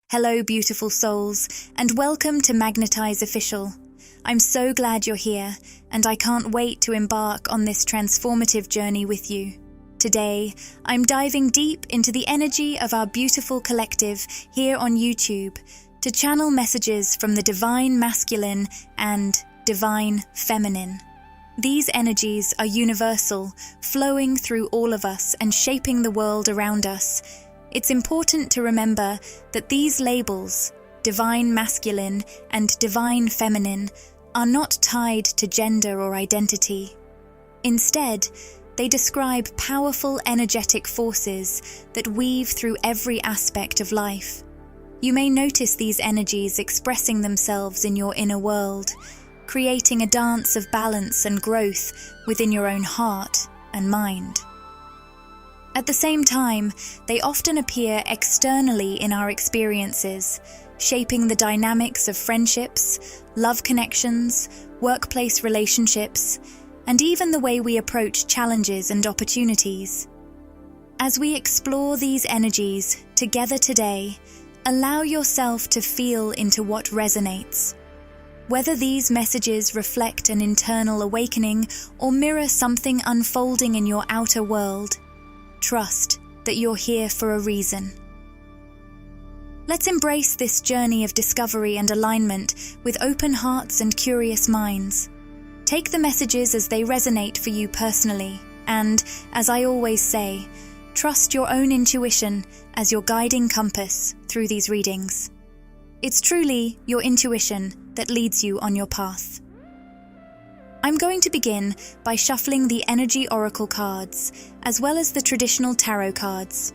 Hello, beautiful souls, and welcome to Magnetize Official. I'm so glad you're here, and I can't wait to embark on this transformative journey with you. Today, I'm diving deep into the energy of our beautiful collective here on YouTube to channel messages from the divine masculine and divine feminine. These energies are universal, flowing through all of us and shaping the world around us. It's important to remember that these labels, divine masculine and divine feminine, are not tied to gender or identity. Instead, they describe powerful energetic forces that weave through every aspect of life. You may notice these energies expressing themselves in your inner world, creating a dance of balance and growth within your own heart and mind. At the same time, they often appear externally in our experiences, shaping the dynamics of friendships, love connections, workplace relationships, and even the way we approach challenges and opportunities. As we explore these energies together today, allow yourself to feel into what resonates. Whether these messages reflect an internal awakening or mirror something unfolding in your outer world, trust that you're here for a reason. Let's embrace this journey of discovery and alignment with open hearts and curious minds. Take the messages as they resonate for you personally, and, as I always say, trust your own intuition as your guiding compass through these readings. It's truly your intuition that leads you on your path. I'm going to begin by shuffling the energy oracle cards, as well as the traditional tarot cards.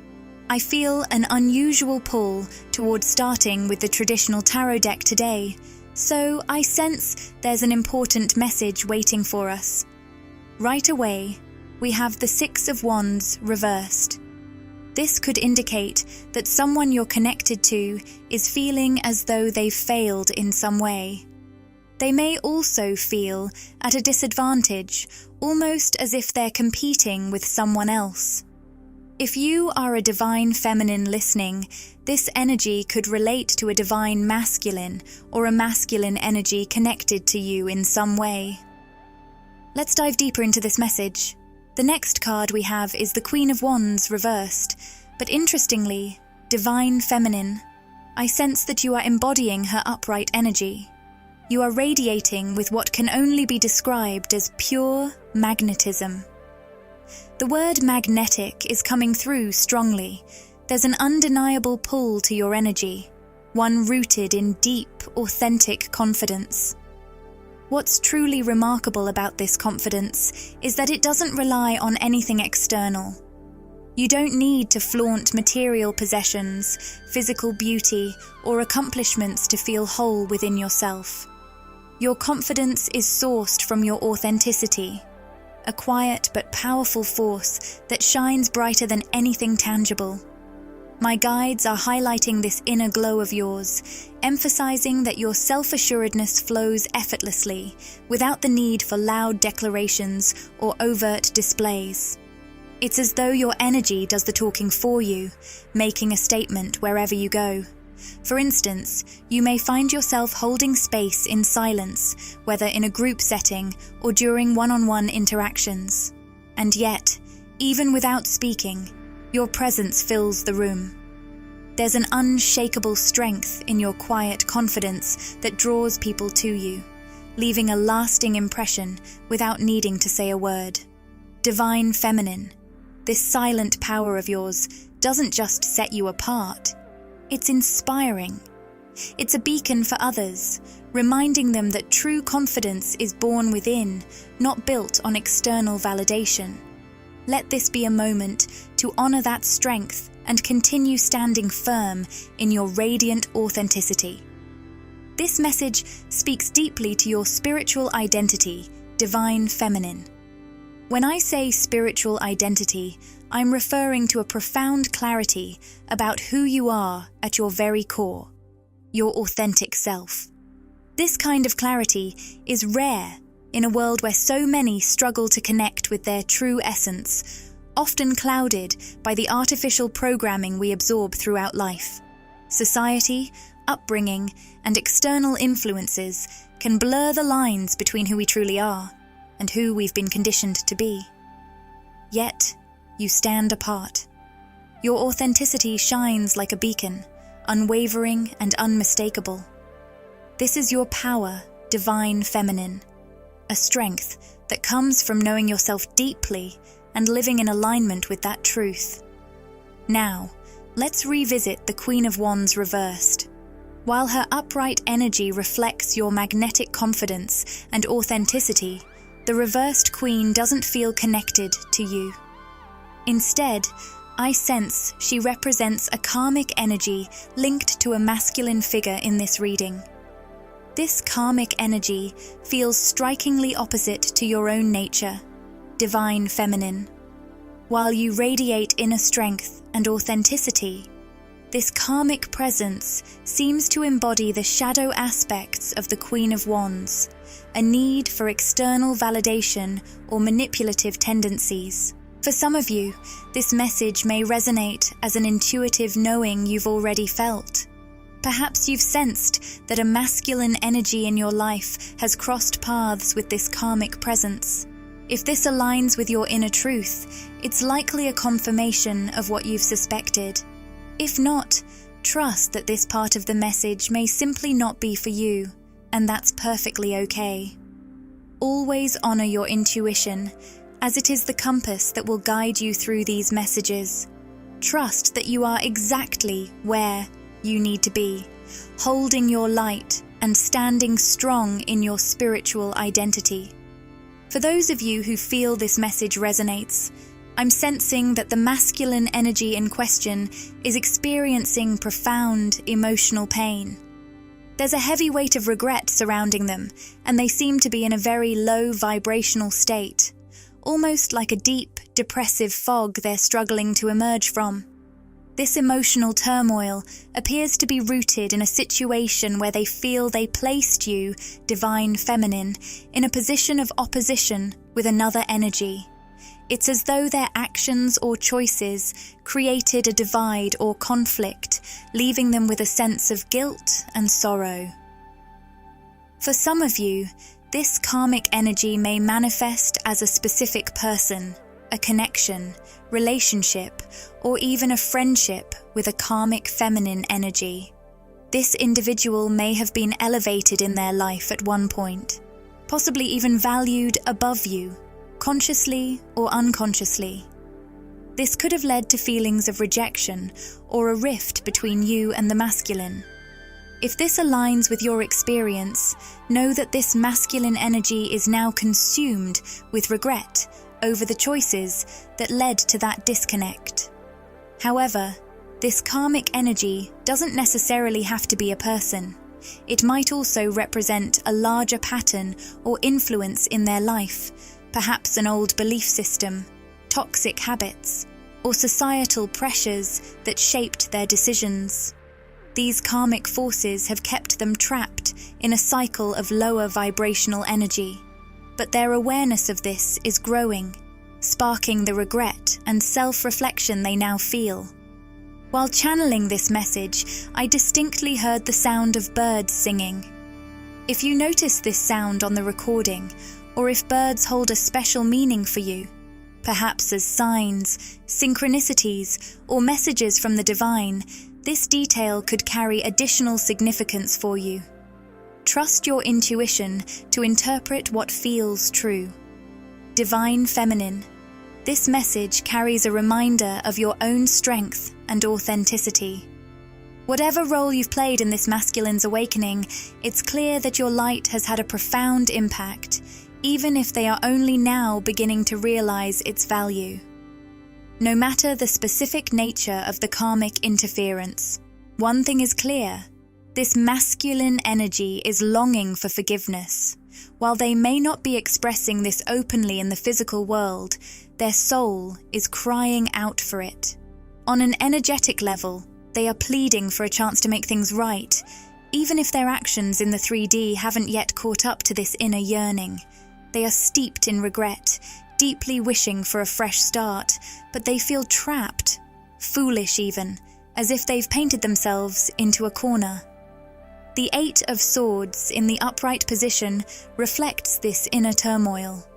I feel an unusual pull towards starting with the traditional tarot deck today, so I sense there's an important message waiting for us. Right away, we have the Six of Wands reversed. This could indicate that someone you're connected to is feeling as though they've failed in some way. They may also feel at a disadvantage, almost as if they're competing with someone else. If you are a divine feminine listening, this energy could relate to a divine masculine or a masculine energy connected to you in some way. Let's dive deeper into this message. The next card we have is the Queen of Wands reversed, but interestingly, divine feminine. I sense that you are embodying her upright energy. You are radiating with what can only be described as pure magnetism. The word magnetic is coming through strongly. There's an undeniable pull to your energy, one rooted in deep, authentic confidence. What's truly remarkable about this confidence is that it doesn't rely on anything external. You don't need to flaunt material possessions, physical beauty, or accomplishments to feel whole within yourself. Your confidence is sourced from your authenticity, a quiet but powerful force that shines brighter than anything tangible. My guides are highlighting this inner glow of yours, emphasizing that your self-assuredness flows effortlessly, without the need for loud declarations or overt displays. It's as though your energy does the talking for you, making a statement wherever you go. For instance, you may find yourself holding space in silence, whether in a group setting or during one-on-one interactions. And yet, even without speaking, your presence fills the room. There's an unshakable strength in your quiet confidence that draws people to you, leaving a lasting impression without needing to say a word. Divine feminine, this silent power of yours doesn't just set you apart. It's inspiring. It's a beacon for others, reminding them that true confidence is born within, not built on external validation. Let this be a moment to honor that strength and continue standing firm in your radiant authenticity. This message speaks deeply to your spiritual identity, divine feminine. When I say spiritual identity, I'm referring to a profound clarity about who you are at your very core, your authentic self. This kind of clarity is rare in a world where so many struggle to connect with their true essence, often clouded by the artificial programming we absorb throughout life. Society, upbringing, and external influences can blur the lines between who we truly are and who we've been conditioned to be. Yet, you stand apart. Your authenticity shines like a beacon, unwavering and unmistakable. This is your power, divine feminine, a strength that comes from knowing yourself deeply and living in alignment with that truth. Now, let's revisit the Queen of Wands reversed. While her upright energy reflects your magnetic confidence and authenticity, the reversed Queen doesn't feel connected to you. Instead, I sense she represents a karmic energy linked to a masculine figure in this reading. This karmic energy feels strikingly opposite to your own nature, divine feminine. While you radiate inner strength and authenticity, this karmic presence seems to embody the shadow aspects of the Queen of Wands, a need for external validation or manipulative tendencies. For some of you, this message may resonate as an intuitive knowing you've already felt. Perhaps you've sensed that a masculine energy in your life has crossed paths with this karmic presence. If this aligns with your inner truth, it's likely a confirmation of what you've suspected. If not, trust that this part of the message may simply not be for you, and that's perfectly okay. Always honor your intuition, as it is the compass that will guide you through these messages. Trust that you are exactly where you need to be, holding your light and standing strong in your spiritual identity. For those of you who feel this message resonates, I'm sensing that the masculine energy in question is experiencing profound emotional pain. There's a heavy weight of regret surrounding them, and they seem to be in a very low vibrational state, almost like a deep, depressive fog they're struggling to emerge from. This emotional turmoil appears to be rooted in a situation where they feel they placed you, divine feminine, in a position of opposition with another energy. It's as though their actions or choices created a divide or conflict, leaving them with a sense of guilt and sorrow. For some of you, this karmic energy may manifest as a specific person, a connection, relationship, or even a friendship with a karmic feminine energy. This individual may have been elevated in their life at one point, possibly even valued above you, consciously or unconsciously. This could have led to feelings of rejection or a rift between you and the masculine. If this aligns with your experience, know that this masculine energy is now consumed with regret over the choices that led to that disconnect. However, this karmic energy doesn't necessarily have to be a person. It might also represent a larger pattern or influence in their life, perhaps an old belief system, toxic habits, or societal pressures that shaped their decisions. These karmic forces have kept them trapped in a cycle of lower vibrational energy, but their awareness of this is growing, sparking the regret and self-reflection they now feel. While channeling this message, I distinctly heard the sound of birds singing. If you notice this sound on the recording, or if birds hold a special meaning for you, perhaps as signs, synchronicities, or messages from the divine, this detail could carry additional significance for you. Trust your intuition to interpret what feels true. Divine feminine, this message carries a reminder of your own strength and authenticity. Whatever role you've played in this masculine's awakening, it's clear that your light has had a profound impact, even if they are only now beginning to realize its value. No matter the specific nature of the karmic interference, one thing is clear: this masculine energy is longing for forgiveness. While they may not be expressing this openly in the physical world, their soul is crying out for it. On an energetic level, they are pleading for a chance to make things right, even if their actions in the 3D haven't yet caught up to this inner yearning. They are steeped in regret, deeply wishing for a fresh start, but they feel trapped, foolish even, as if they've painted themselves into a corner. The Eight of Swords in the upright position reflects this inner turmoil.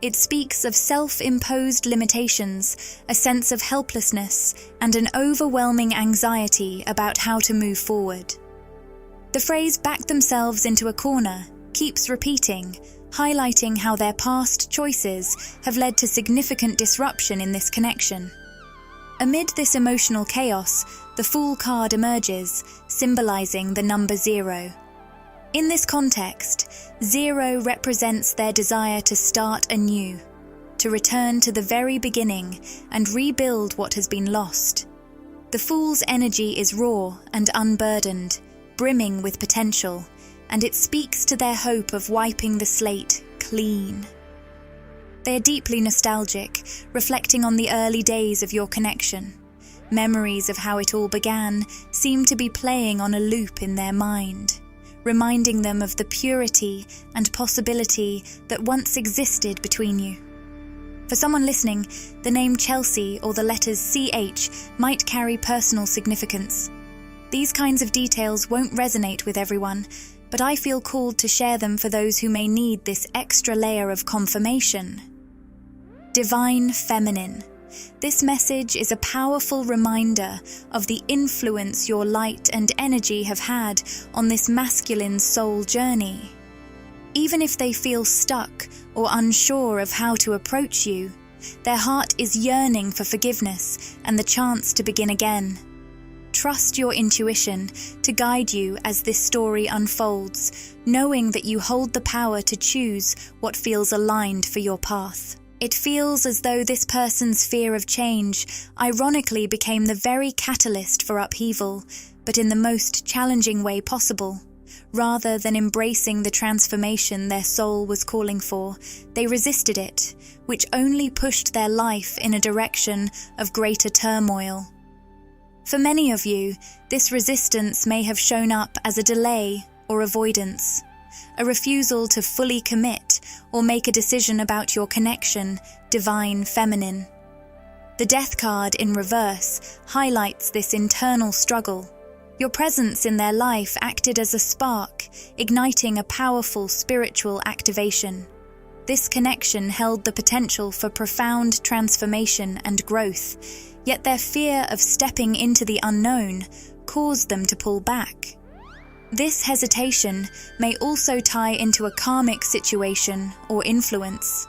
It speaks of self-imposed limitations, a sense of helplessness, and an overwhelming anxiety about how to move forward. The phrase "back themselves into a corner" keeps repeating, highlighting how their past choices have led to significant disruption in this connection. Amid this emotional chaos, the Fool card emerges, symbolizing the number 0. In this context, 0 represents their desire to start anew, to return to the very beginning and rebuild what has been lost. The Fool's energy is raw and unburdened, brimming with potential, and it speaks to their hope of wiping the slate clean. They are deeply nostalgic, reflecting on the early days of your connection. Memories of how it all began seem to be playing on a loop in their mind, reminding them of the purity and possibility that once existed between you. For someone listening, the name Chelsea or the letters CH might carry personal significance. These kinds of details won't resonate with everyone, but I feel called to share them for those who may need this extra layer of confirmation. Divine Feminine. This message is a powerful reminder of the influence your light and energy have had on this masculine soul journey. Even if they feel stuck or unsure of how to approach you, their heart is yearning for forgiveness and the chance to begin again. Trust your intuition to guide you as this story unfolds, knowing that you hold the power to choose what feels aligned for your path. It feels as though this person's fear of change ironically became the very catalyst for upheaval, but in the most challenging way possible. Rather than embracing the transformation their soul was calling for, they resisted it, which only pushed their life in a direction of greater turmoil. For many of you, this resistance may have shown up as a delay or avoidance, a refusal to fully commit or make a decision about your connection, Divine Feminine. The Death card in reverse highlights this internal struggle. Your presence in their life acted as a spark, igniting a powerful spiritual activation. This connection held the potential for profound transformation and growth, yet their fear of stepping into the unknown caused them to pull back. This hesitation may also tie into a karmic situation or influence.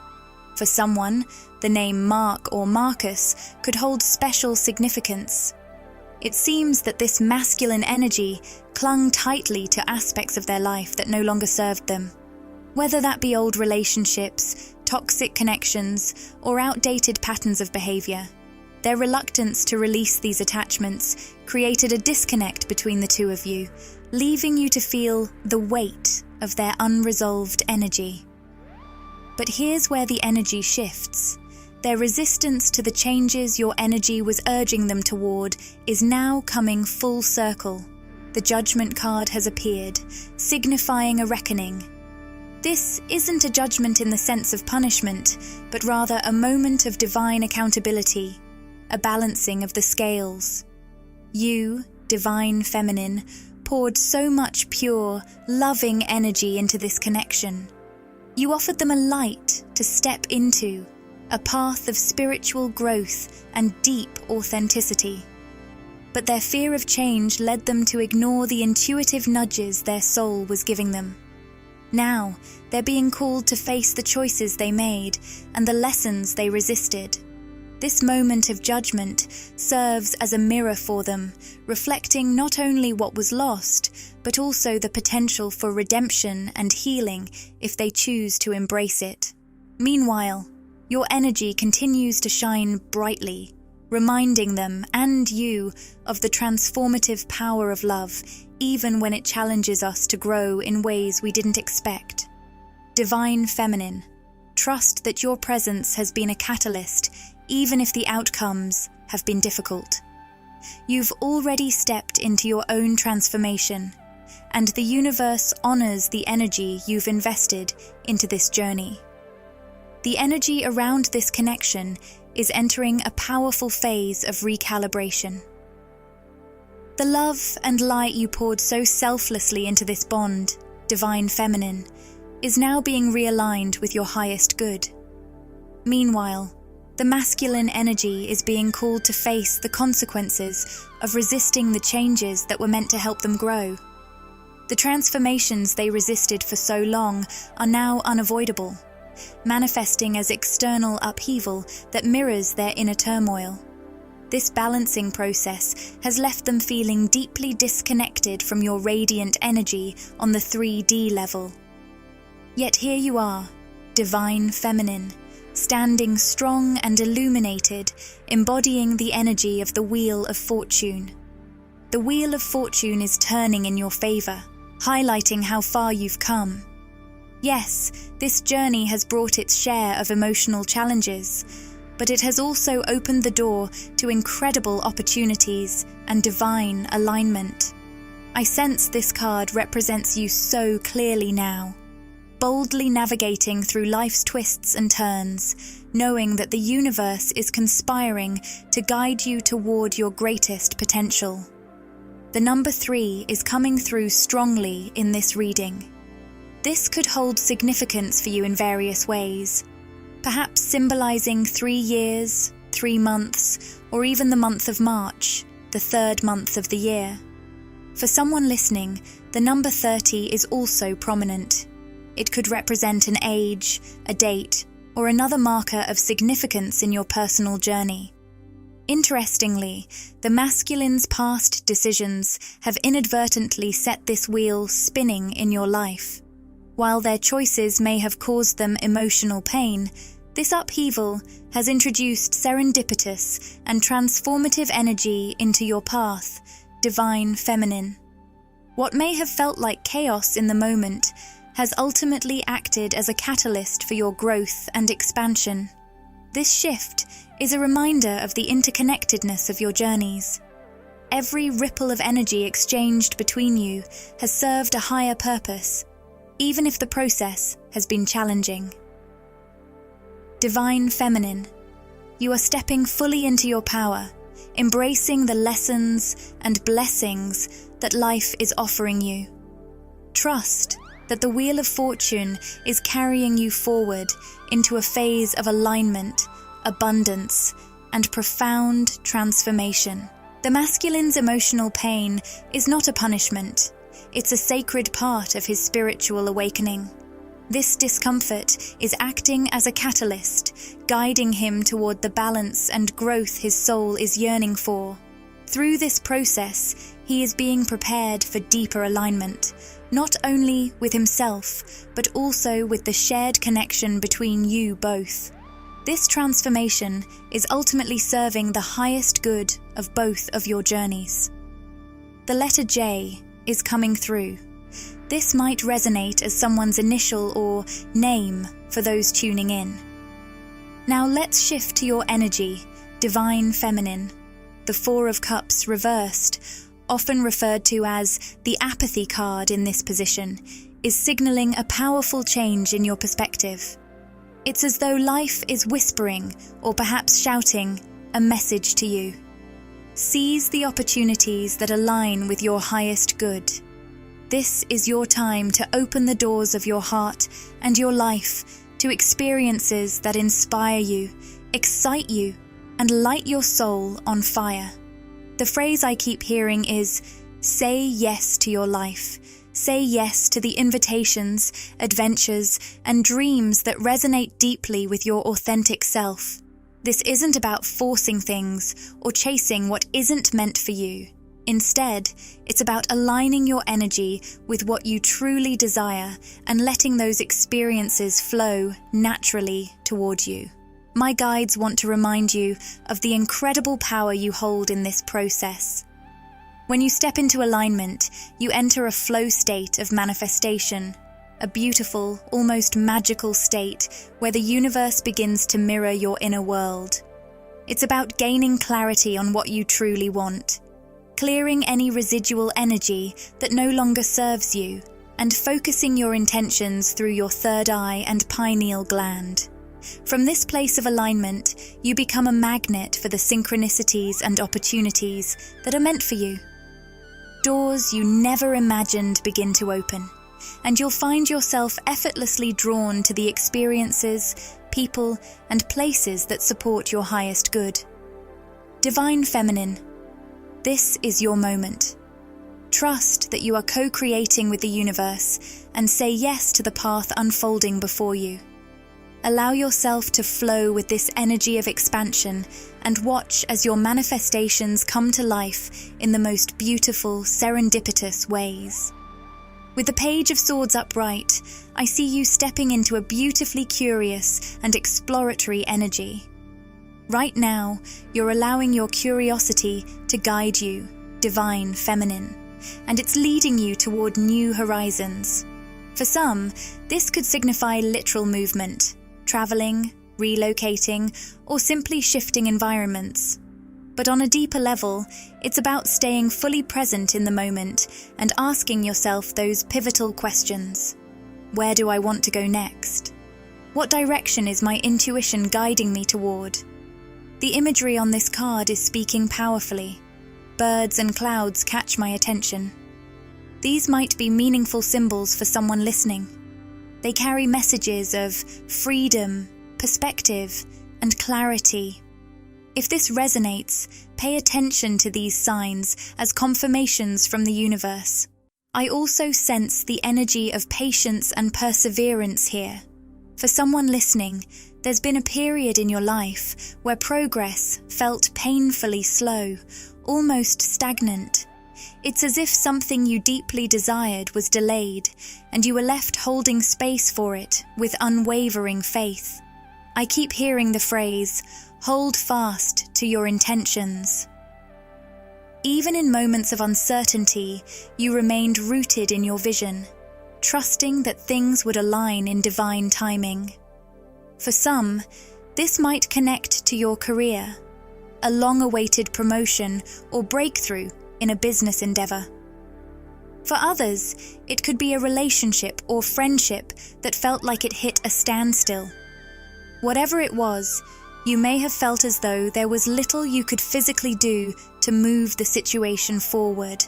For someone, the name Mark or Marcus could hold special significance. It seems that this masculine energy clung tightly to aspects of their life that no longer served them. Whether that be old relationships, toxic connections, or outdated patterns of behavior, their reluctance to release these attachments created a disconnect between the two of you, leaving you to feel the weight of their unresolved energy. But here's where the energy shifts. Their resistance to the changes your energy was urging them toward is now coming full circle. The Judgment card has appeared, signifying a reckoning. This isn't a judgment in the sense of punishment, but rather a moment of divine accountability, a balancing of the scales. You, Divine Feminine, poured so much pure, loving energy into this connection. You offered them a light to step into, a path of spiritual growth and deep authenticity. But their fear of change led them to ignore the intuitive nudges their soul was giving them. Now, they're being called to face the choices they made and the lessons they resisted. This moment of judgment serves as a mirror for them, reflecting not only what was lost, but also the potential for redemption and healing if they choose to embrace it. Meanwhile, your energy continues to shine brightly, reminding them and you of the transformative power of love, even when it challenges us to grow in ways we didn't expect. Divine Feminine, trust that your presence has been a catalyst, even if the outcomes have been difficult. You've already stepped into your own transformation, and the universe honors the energy you've invested into this journey. The energy around this connection is entering a powerful phase of recalibration. The love and light you poured so selflessly into this bond, divine feminine, is now being realigned with your highest good. Meanwhile, the masculine energy is being called to face the consequences of resisting the changes that were meant to help them grow. The transformations they resisted for so long are now unavoidable, manifesting as external upheaval that mirrors their inner turmoil. This balancing process has left them feeling deeply disconnected from your radiant energy on the 3D level. Yet here you are, divine feminine, standing strong and illuminated, embodying the energy of the Wheel of Fortune. The Wheel of Fortune is turning in your favor, highlighting how far you've come. Yes, this journey has brought its share of emotional challenges, but it has also opened the door to incredible opportunities and divine alignment. I sense this card represents you so clearly now, boldly navigating through life's twists and turns, knowing that the universe is conspiring to guide you toward your greatest potential. The number 3 is coming through strongly in this reading. This could hold significance for you in various ways, perhaps symbolizing 3 years, 3 months, or even the month of March, the 3rd month of the year. For someone listening, the number 30 is also prominent. It could represent an age, a date, or another marker of significance in your personal journey. Interestingly, the masculine's past decisions have inadvertently set this wheel spinning in your life. While their choices may have caused them emotional pain, this upheaval has introduced serendipitous and transformative energy into your path, divine feminine. What may have felt like chaos in the moment has ultimately acted as a catalyst for your growth and expansion. This shift is a reminder of the interconnectedness of your journeys. Every ripple of energy exchanged between you has served a higher purpose, even if the process has been challenging. Divine feminine, you are stepping fully into your power, embracing the lessons and blessings that life is offering you. Trust that the Wheel of Fortune is carrying you forward into a phase of alignment, abundance, and profound transformation. The masculine's emotional pain is not a punishment. It's a sacred part of his spiritual awakening. This discomfort is acting as a catalyst, guiding him toward the balance and growth his soul is yearning for. Through this process, he is being prepared for deeper alignment, not only with himself, but also with the shared connection between you both. This transformation is ultimately serving the highest good of both of your journeys. The letter J is coming through. This might resonate as someone's initial or name for those tuning in. Now let's shift to your energy, divine feminine. The 4 of Cups reversed, often referred to as the apathy card in this position, is signaling a powerful change in your perspective. It's as though life is whispering, or perhaps shouting, a message to you. Seize the opportunities that align with your highest good. This is your time to open the doors of your heart and your life to experiences that inspire you, excite you, and light your soul on fire. The phrase I keep hearing is, say yes to your life. Say yes to the invitations, adventures, and dreams that resonate deeply with your authentic self. This isn't about forcing things or chasing what isn't meant for you. Instead, it's about aligning your energy with what you truly desire and letting those experiences flow naturally toward you. My guides want to remind you of the incredible power you hold in this process. When you step into alignment, you enter a flow state of manifestation, a beautiful, almost magical state where the universe begins to mirror your inner world. It's about gaining clarity on what you truly want, clearing any residual energy that no longer serves you, and focusing your intentions through your third eye and pineal gland. From this place of alignment, you become a magnet for the synchronicities and opportunities that are meant for you. doors you never imagined begin to open, and you'll find yourself effortlessly drawn to the experiences, people, and places that support your highest good. Divine Feminine, this is your moment. Trust that you are co-creating with the universe and say yes to the path unfolding before you. Allow yourself to flow with this energy of expansion and watch as your manifestations come to life in the most beautiful, serendipitous ways. With the Page of Swords upright, I see you stepping into a beautifully curious and exploratory energy. Right now, you're allowing your curiosity to guide you, Divine Feminine, and it's leading you toward new horizons. For some, this could signify literal movement, traveling, relocating, or simply shifting environments. But on a deeper level, it's about staying fully present in the moment and asking yourself those pivotal questions. Where do I want to go next? What direction is my intuition guiding me toward? The imagery on this card is speaking powerfully. Birds and clouds catch my attention. These might be meaningful symbols for someone listening. They carry messages of freedom, perspective, and clarity. If this resonates, pay attention to these signs as confirmations from the universe. I also sense the energy of patience and perseverance here. For someone listening, there's been a period in your life where progress felt painfully slow, almost stagnant. It's as if something you deeply desired was delayed, and you were left holding space for it with unwavering faith. I keep hearing the phrase, "Hold fast to your intentions." Even in moments of uncertainty, you remained rooted in your vision, trusting that things would align in divine timing. For some, this might connect to your career, a long-awaited promotion or breakthrough in a business endeavor. For others, it could be a relationship or friendship that felt like it hit a standstill. Whatever it was, you may have felt as though there was little you could physically do to move the situation forward.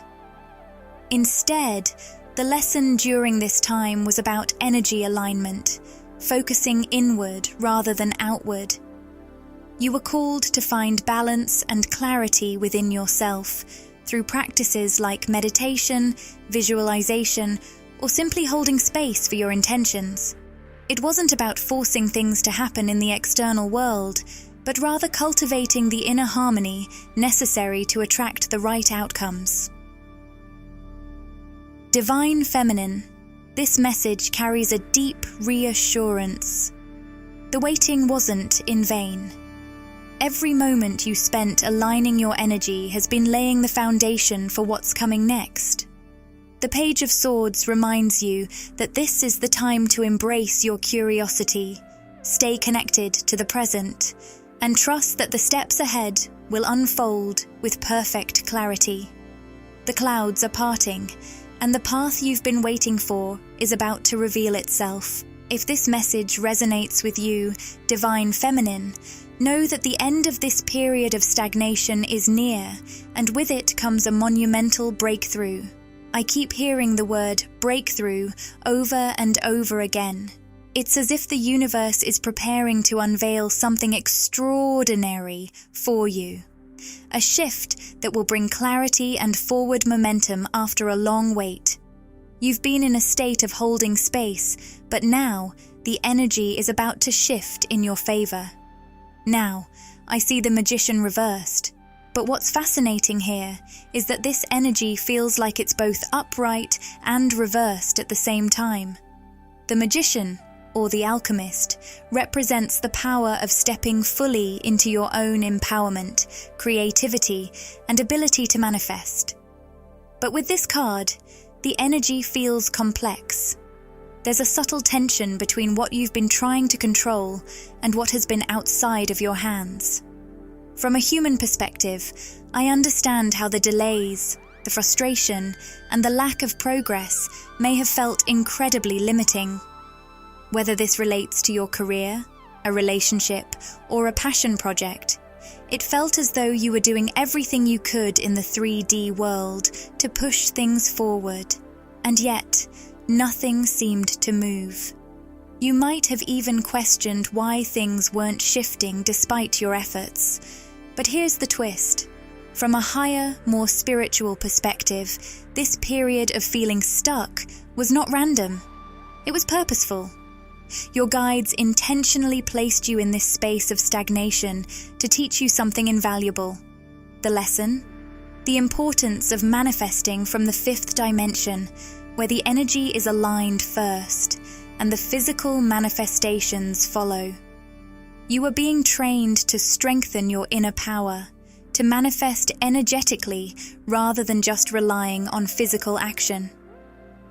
Instead, the lesson during this time was about energy alignment, focusing inward rather than outward. You were called to find balance and clarity within yourself through practices like meditation, visualization, or simply holding space for your intentions. It wasn't about forcing things to happen in the external world, but rather cultivating the inner harmony necessary to attract the right outcomes. Divine Feminine, this message carries a deep reassurance. The waiting wasn't in vain. Every moment you spent aligning your energy has been laying the foundation for what's coming next. The Page of Swords reminds you that this is the time to embrace your curiosity, stay connected to the present, and trust that the steps ahead will unfold with perfect clarity. The clouds are parting, and the path you've been waiting for is about to reveal itself. If this message resonates with you, Divine Feminine, know that the end of this period of stagnation is near, and with it comes a monumental breakthrough. I keep hearing the word breakthrough over and over again. It's as if the universe is preparing to unveil something extraordinary for you. A shift that will bring clarity and forward momentum after a long wait. You've been in a state of holding space, but now the energy is about to shift in your favor. Now, I see the magician reversed. But what's fascinating here is that this energy feels like it's both upright and reversed at the same time. The magician, or the alchemist, represents the power of stepping fully into your own empowerment, creativity, and ability to manifest. But with this card, the energy feels complex. There's a subtle tension between what you've been trying to control and what has been outside of your hands. From a human perspective, I understand how the delays, the frustration, and the lack of progress may have felt incredibly limiting. Whether this relates to your career, a relationship, or a passion project, It felt as though you were doing everything you could in the 3D world to push things forward, and yet nothing seemed to move. You might have even questioned why things weren't shifting despite your efforts. But here's the twist. From a higher, more spiritual perspective, this period of feeling stuck was not random. It was purposeful. Your guides intentionally placed you in this space of stagnation to teach you something invaluable. The lesson? The importance of manifesting from the 5th dimension, where the energy is aligned first, and the physical manifestations follow. You are being trained to strengthen your inner power, to manifest energetically rather than just relying on physical action.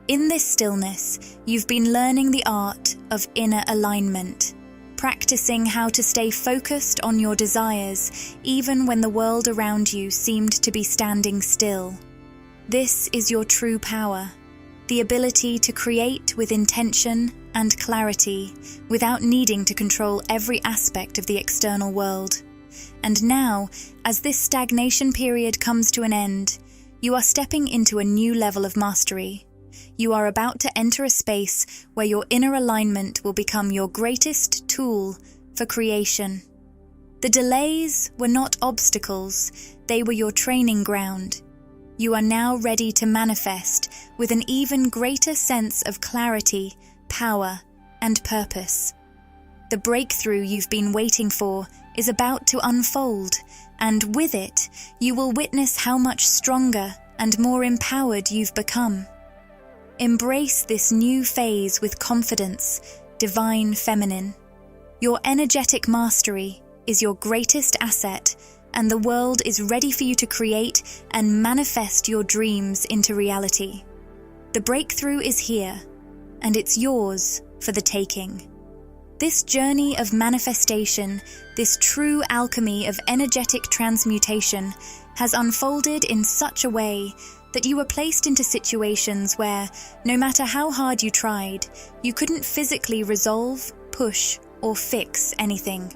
In this stillness, you've been learning the art of inner alignment, practicing how to stay focused on your desires even when the world around you seemed to be standing still. This is your true power, the ability to create with intention and clarity without needing to control every aspect of the external world. And now, as this stagnation period comes to an end, you are stepping into a new level of mastery. You are about to enter a space where your inner alignment will become your greatest tool for creation. The delays were not obstacles, they were your training ground. You are now ready to manifest with an even greater sense of clarity, power, and purpose. The breakthrough you've been waiting for is about to unfold, and with it, you will witness how much stronger and more empowered you've become. Embrace this new phase with confidence, divine feminine. Your energetic mastery is your greatest asset, and the world is ready for you to create and manifest your dreams into reality. The breakthrough is here, and it's yours for the taking. This journey of manifestation, this true alchemy of energetic transmutation, has unfolded in such a way that you were placed into situations where, no matter how hard you tried, you couldn't physically resolve, push, or fix anything.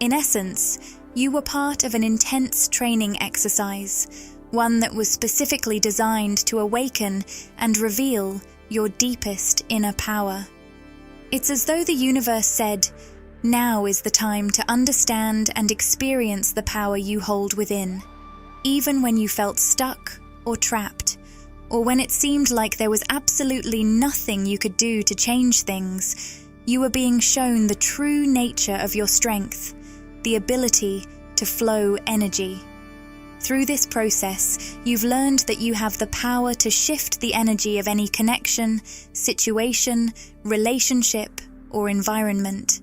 In essence, you were part of an intense training exercise, one that was specifically designed to awaken and reveal your deepest inner power. It's as though the universe said, now is the time to understand and experience the power you hold within, even when you felt stuck or trapped, or when it seemed like there was absolutely nothing you could do to change things. You were being shown the true nature of your strength, the ability to flow energy. Through this process, you've learned that you have the power to shift the energy of any connection, situation, relationship, or environment.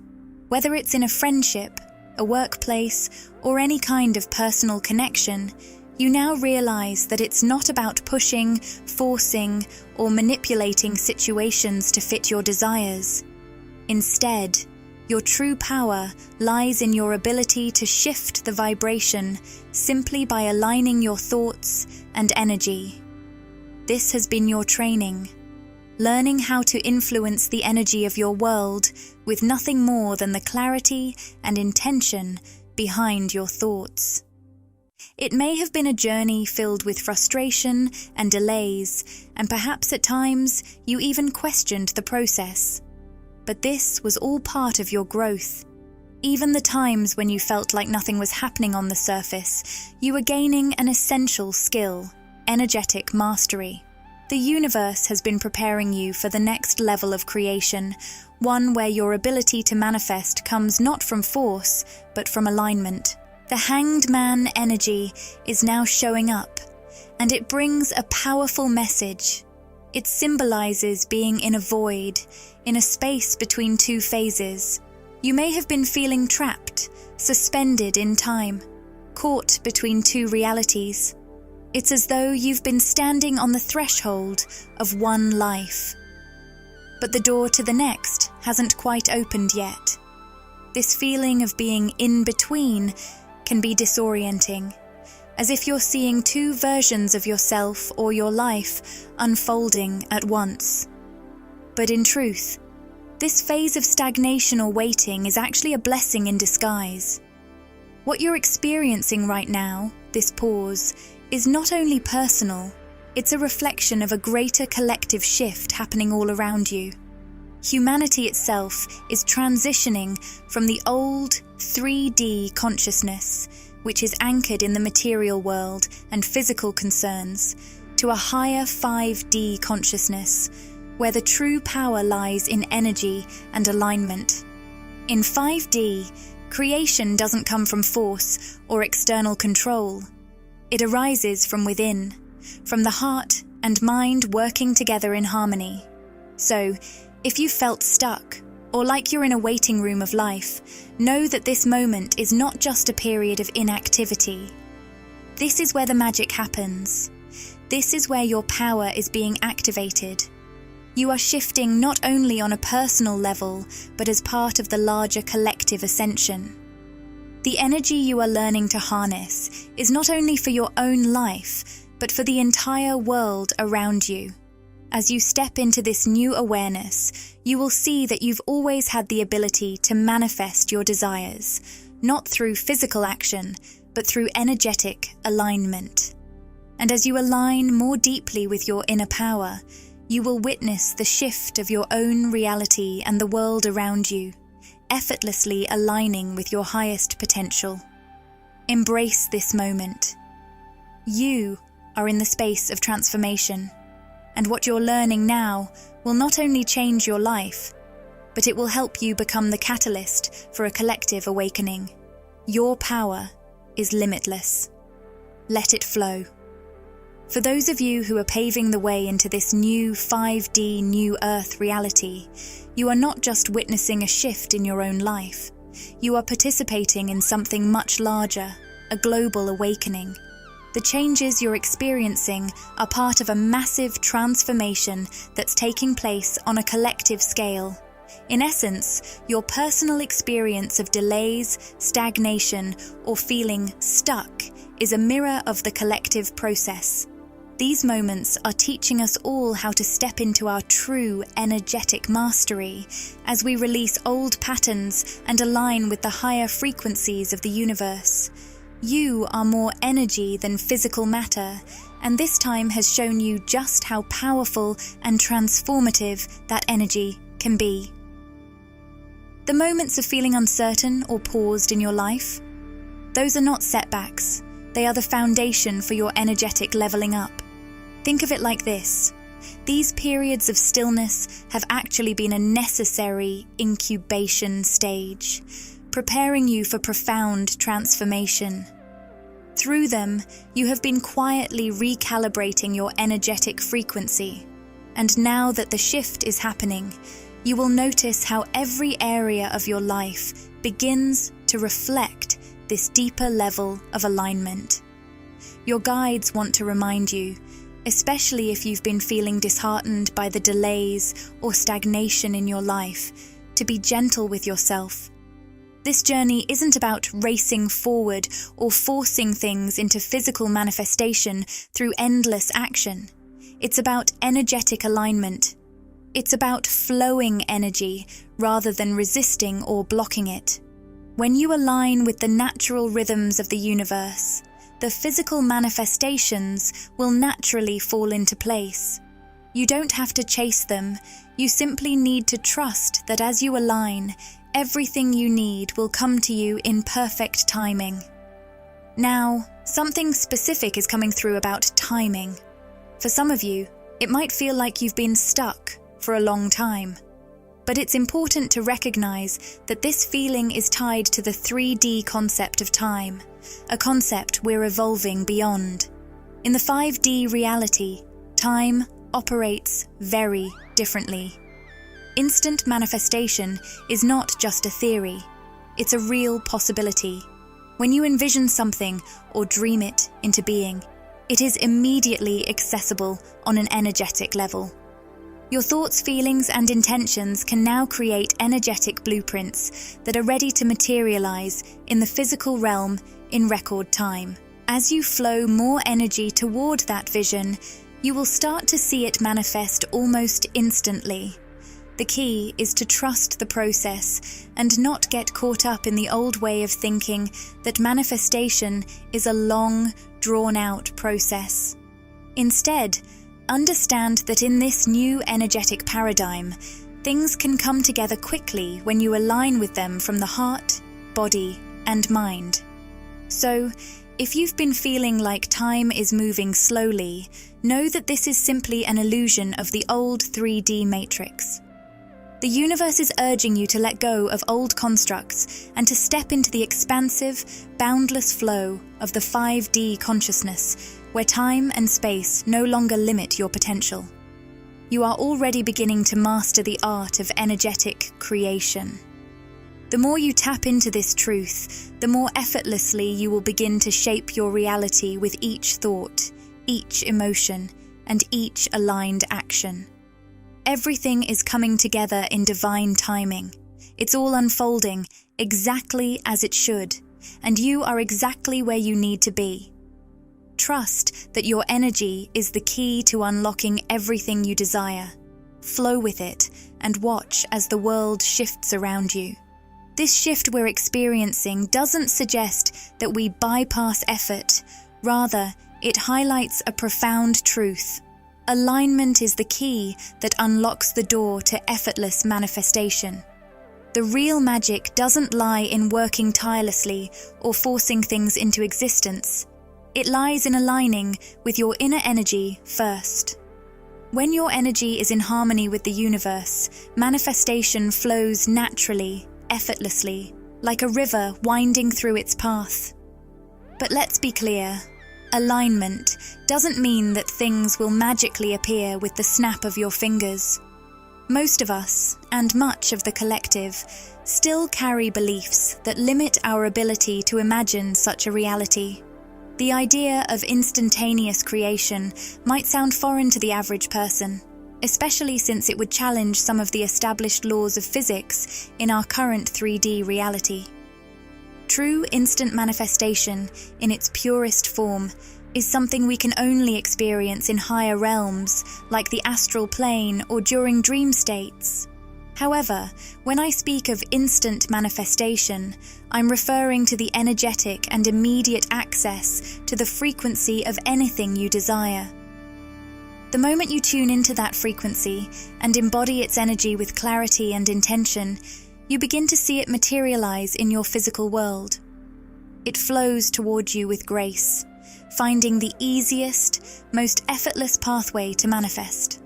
Whether it's in a friendship, a workplace, or any kind of personal connection, you now realize that it's not about pushing, forcing, or manipulating situations to fit your desires. Instead, your true power lies in your ability to shift the vibration simply by aligning your thoughts and energy. This has been your training, learning how to influence the energy of your world with nothing more than the clarity and intention behind your thoughts. It may have been a journey filled with frustration and delays, and perhaps at times you even questioned the process. But this was all part of your growth. Even the times when you felt like nothing was happening on the surface, you were gaining an essential skill, energetic mastery. The universe has been preparing you for the next level of creation, one where your ability to manifest comes not from force, but from alignment. The Hanged Man energy is now showing up, and it brings a powerful message. It symbolizes being in a void, in a space between two phases. You may have been feeling trapped, suspended in time, caught between two realities. It's as though you've been standing on the threshold of one life. But the door to the next hasn't quite opened yet. This feeling of being in between can be disorienting, as if you're seeing two versions of yourself or your life unfolding at once. But in truth, this phase of stagnation or waiting is actually a blessing in disguise. What you're experiencing right now, this pause, is not only personal, it's a reflection of a greater collective shift happening all around you. Humanity itself is transitioning from the old 3D consciousness, which is anchored in the material world and physical concerns, to a higher 5D consciousness, where the true power lies in energy and alignment. In 5D, creation doesn't come from force or external control. It arises from within, from the heart and mind working together in harmony. So, if you felt stuck, or like you're in a waiting room of life, know that this moment is not just a period of inactivity. This is where the magic happens. This is where your power is being activated. You are shifting not only on a personal level, but as part of the larger collective ascension. The energy you are learning to harness is not only for your own life, but for the entire world around you. As you step into this new awareness, you will see that you've always had the ability to manifest your desires, not through physical action, but through energetic alignment. And as you align more deeply with your inner power, you will witness the shift of your own reality and the world around you, effortlessly aligning with your highest potential. Embrace this moment. You are in the space of transformation. And what you're learning now will not only change your life, but it will help you become the catalyst for a collective awakening. Your power is limitless. Let it flow. For those of you who are paving the way into this new 5D New Earth reality, you are not just witnessing a shift in your own life. You are participating in something much larger, a global awakening. The changes you're experiencing are part of a massive transformation that's taking place on a collective scale. In essence, your personal experience of delays, stagnation, or feeling stuck is a mirror of the collective process. These moments are teaching us all how to step into our true energetic mastery as we release old patterns and align with the higher frequencies of the universe. You are more energy than physical matter, and this time has shown you just how powerful and transformative that energy can be. The moments of feeling uncertain or paused in your life, those are not setbacks. They are the foundation for your energetic leveling up. Think of it like this. These periods of stillness have actually been a necessary incubation stage, preparing you for profound transformation. Through them, you have been quietly recalibrating your energetic frequency. And now that the shift is happening, you will notice how every area of your life begins to reflect this deeper level of alignment. Your guides want to remind you, especially if you've been feeling disheartened by the delays or stagnation in your life, to be gentle with yourself. This journey isn't about racing forward or forcing things into physical manifestation through endless action. It's about energetic alignment. It's about flowing energy rather than resisting or blocking it. When you align with the natural rhythms of the universe, the physical manifestations will naturally fall into place. You don't have to chase them. You simply need to trust that as you align, everything you need will come to you in perfect timing. Now, something specific is coming through about timing. For some of you, it might feel like you've been stuck for a long time. But it's important to recognize that this feeling is tied to the 3D concept of time, a concept we're evolving beyond. In the 5D reality, time operates very differently. Instant manifestation is not just a theory, it's a real possibility. When you envision something or dream it into being, it is immediately accessible on an energetic level. Your thoughts, feelings, and intentions can now create energetic blueprints that are ready to materialize in the physical realm in record time. As you flow more energy toward that vision, you will start to see it manifest almost instantly. The key is to trust the process and not get caught up in the old way of thinking that manifestation is a long, drawn-out process. Instead, understand that in this new energetic paradigm, things can come together quickly when you align with them from the heart, body, and mind. So, if you've been feeling like time is moving slowly, know that this is simply an illusion of the old 3D matrix. The universe is urging you to let go of old constructs and to step into the expansive, boundless flow of the 5D consciousness, where time and space no longer limit your potential. You are already beginning to master the art of energetic creation. The more you tap into this truth, the more effortlessly you will begin to shape your reality with each thought, each emotion, and each aligned action. Everything is coming together in divine timing. It's all unfolding exactly as it should, and you are exactly where you need to be. Trust that your energy is the key to unlocking everything you desire. Flow with it and watch as the world shifts around you. This shift we're experiencing doesn't suggest that we bypass effort. Rather, it highlights a profound truth. Alignment is the key that unlocks the door to effortless manifestation. The real magic doesn't lie in working tirelessly or forcing things into existence. It lies in aligning with your inner energy first. When your energy is in harmony with the universe, manifestation flows naturally, effortlessly, like a river winding through its path. But let's be clear, alignment doesn't mean that things will magically appear with the snap of your fingers. Most of us, and much of the collective, still carry beliefs that limit our ability to imagine such a reality. The idea of instantaneous creation might sound foreign to the average person, especially since it would challenge some of the established laws of physics in our current 3D reality. True instant manifestation, in its purest form, is something we can only experience in higher realms, like the astral plane or during dream states. However, when I speak of instant manifestation, I'm referring to the energetic and immediate access to the frequency of anything you desire. The moment you tune into that frequency and embody its energy with clarity and intention, you begin to see it materialize in your physical world. It flows toward you with grace, finding the easiest, most effortless pathway to manifest.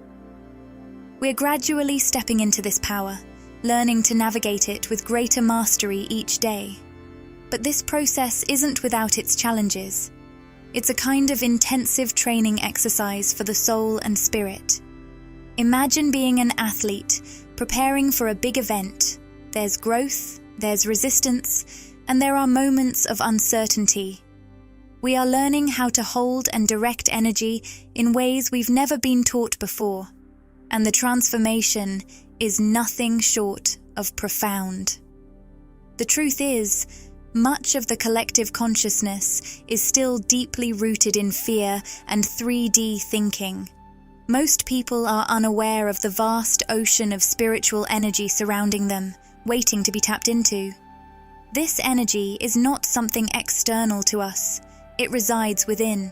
We're gradually stepping into this power, learning to navigate it with greater mastery each day. But this process isn't without its challenges. It's a kind of intensive training exercise for the soul and spirit. Imagine being an athlete, preparing for a big event. There's growth, there's resistance, and there are moments of uncertainty. We are learning how to hold and direct energy in ways we've never been taught before, and the transformation is nothing short of profound. The truth is, much of the collective consciousness is still deeply rooted in fear and 3D thinking. Most people are unaware of the vast ocean of spiritual energy surrounding them, waiting to be tapped into. This energy is not something external to us. It resides within.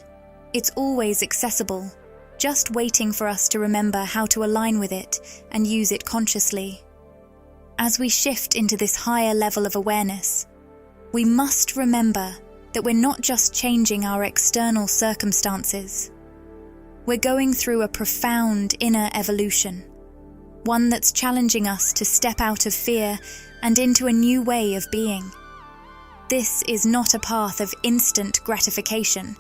It's always accessible, just waiting for us to remember how to align with it and use it consciously. As we shift into this higher level of awareness, we must remember that we're not just changing our external circumstances. We're going through a profound inner evolution, one that's challenging us to step out of fear and into a new way of being. This is not a path of instant gratification,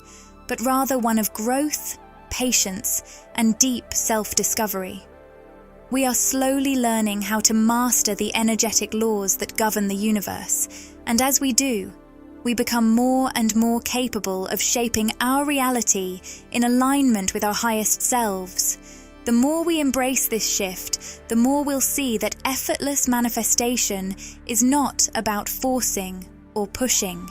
but rather one of growth, patience, and deep self-discovery. We are slowly learning how to master the energetic laws that govern the universe, and as we do, we become more and more capable of shaping our reality in alignment with our highest selves. The more we embrace this shift, the more we'll see that effortless manifestation is not about forcing or pushing.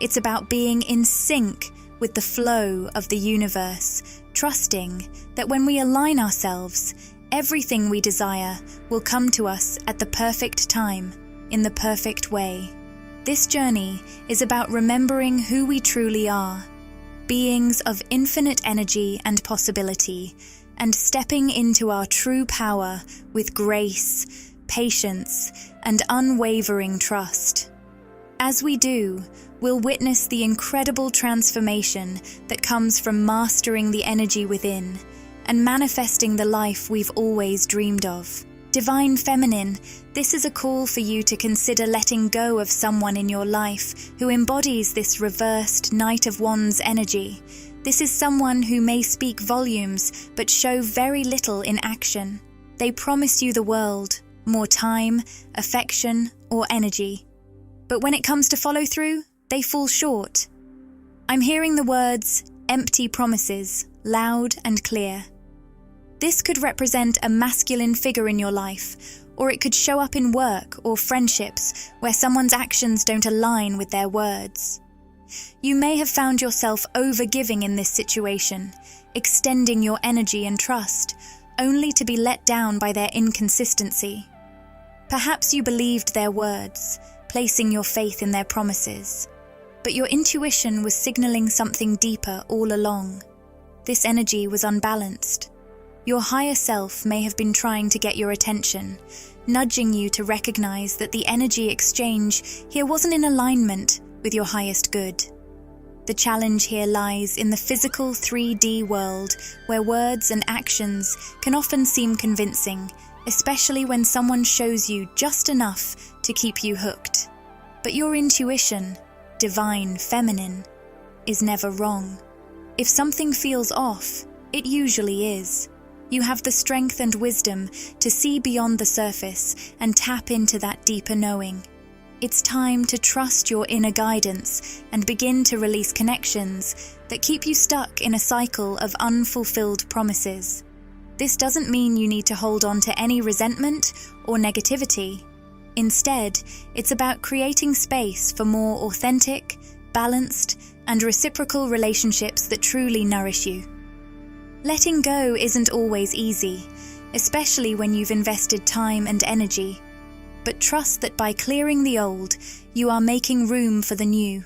It's about being in sync with the flow of the universe, trusting that when we align ourselves, everything we desire will come to us at the perfect time, in the perfect way. This journey is about remembering who we truly are, beings of infinite energy and possibility, and stepping into our true power with grace, patience, and unwavering trust. As we do, we'll witness the incredible transformation that comes from mastering the energy within and manifesting the life we've always dreamed of. Divine Feminine, this is a call for you to consider letting go of someone in your life who embodies this reversed Knight of Wands energy. This is someone who may speak volumes but show very little in action. They promise you the world, more time, affection, or energy. But when it comes to follow through, they fall short. I'm hearing the words, empty promises, loud and clear. This could represent a masculine figure in your life, or it could show up in work or friendships where someone's actions don't align with their words. You may have found yourself overgiving in this situation, extending your energy and trust, only to be let down by their inconsistency. Perhaps you believed their words, placing your faith in their promises, but your intuition was signaling something deeper all along. This energy was unbalanced. Your higher self may have been trying to get your attention, nudging you to recognize that the energy exchange here wasn't in alignment with your highest good. The challenge here lies in the physical 3D world, where words and actions can often seem convincing, especially when someone shows you just enough to keep you hooked. But your intuition, Divine Feminine, is never wrong. If something feels off, it usually is. You have the strength and wisdom to see beyond the surface and tap into that deeper knowing. It's time to trust your inner guidance and begin to release connections that keep you stuck in a cycle of unfulfilled promises. This doesn't mean you need to hold on to any resentment or negativity. Instead, it's about creating space for more authentic, balanced, and reciprocal relationships that truly nourish you. Letting go isn't always easy, especially when you've invested time and energy. But trust that by clearing the old, you are making room for the new.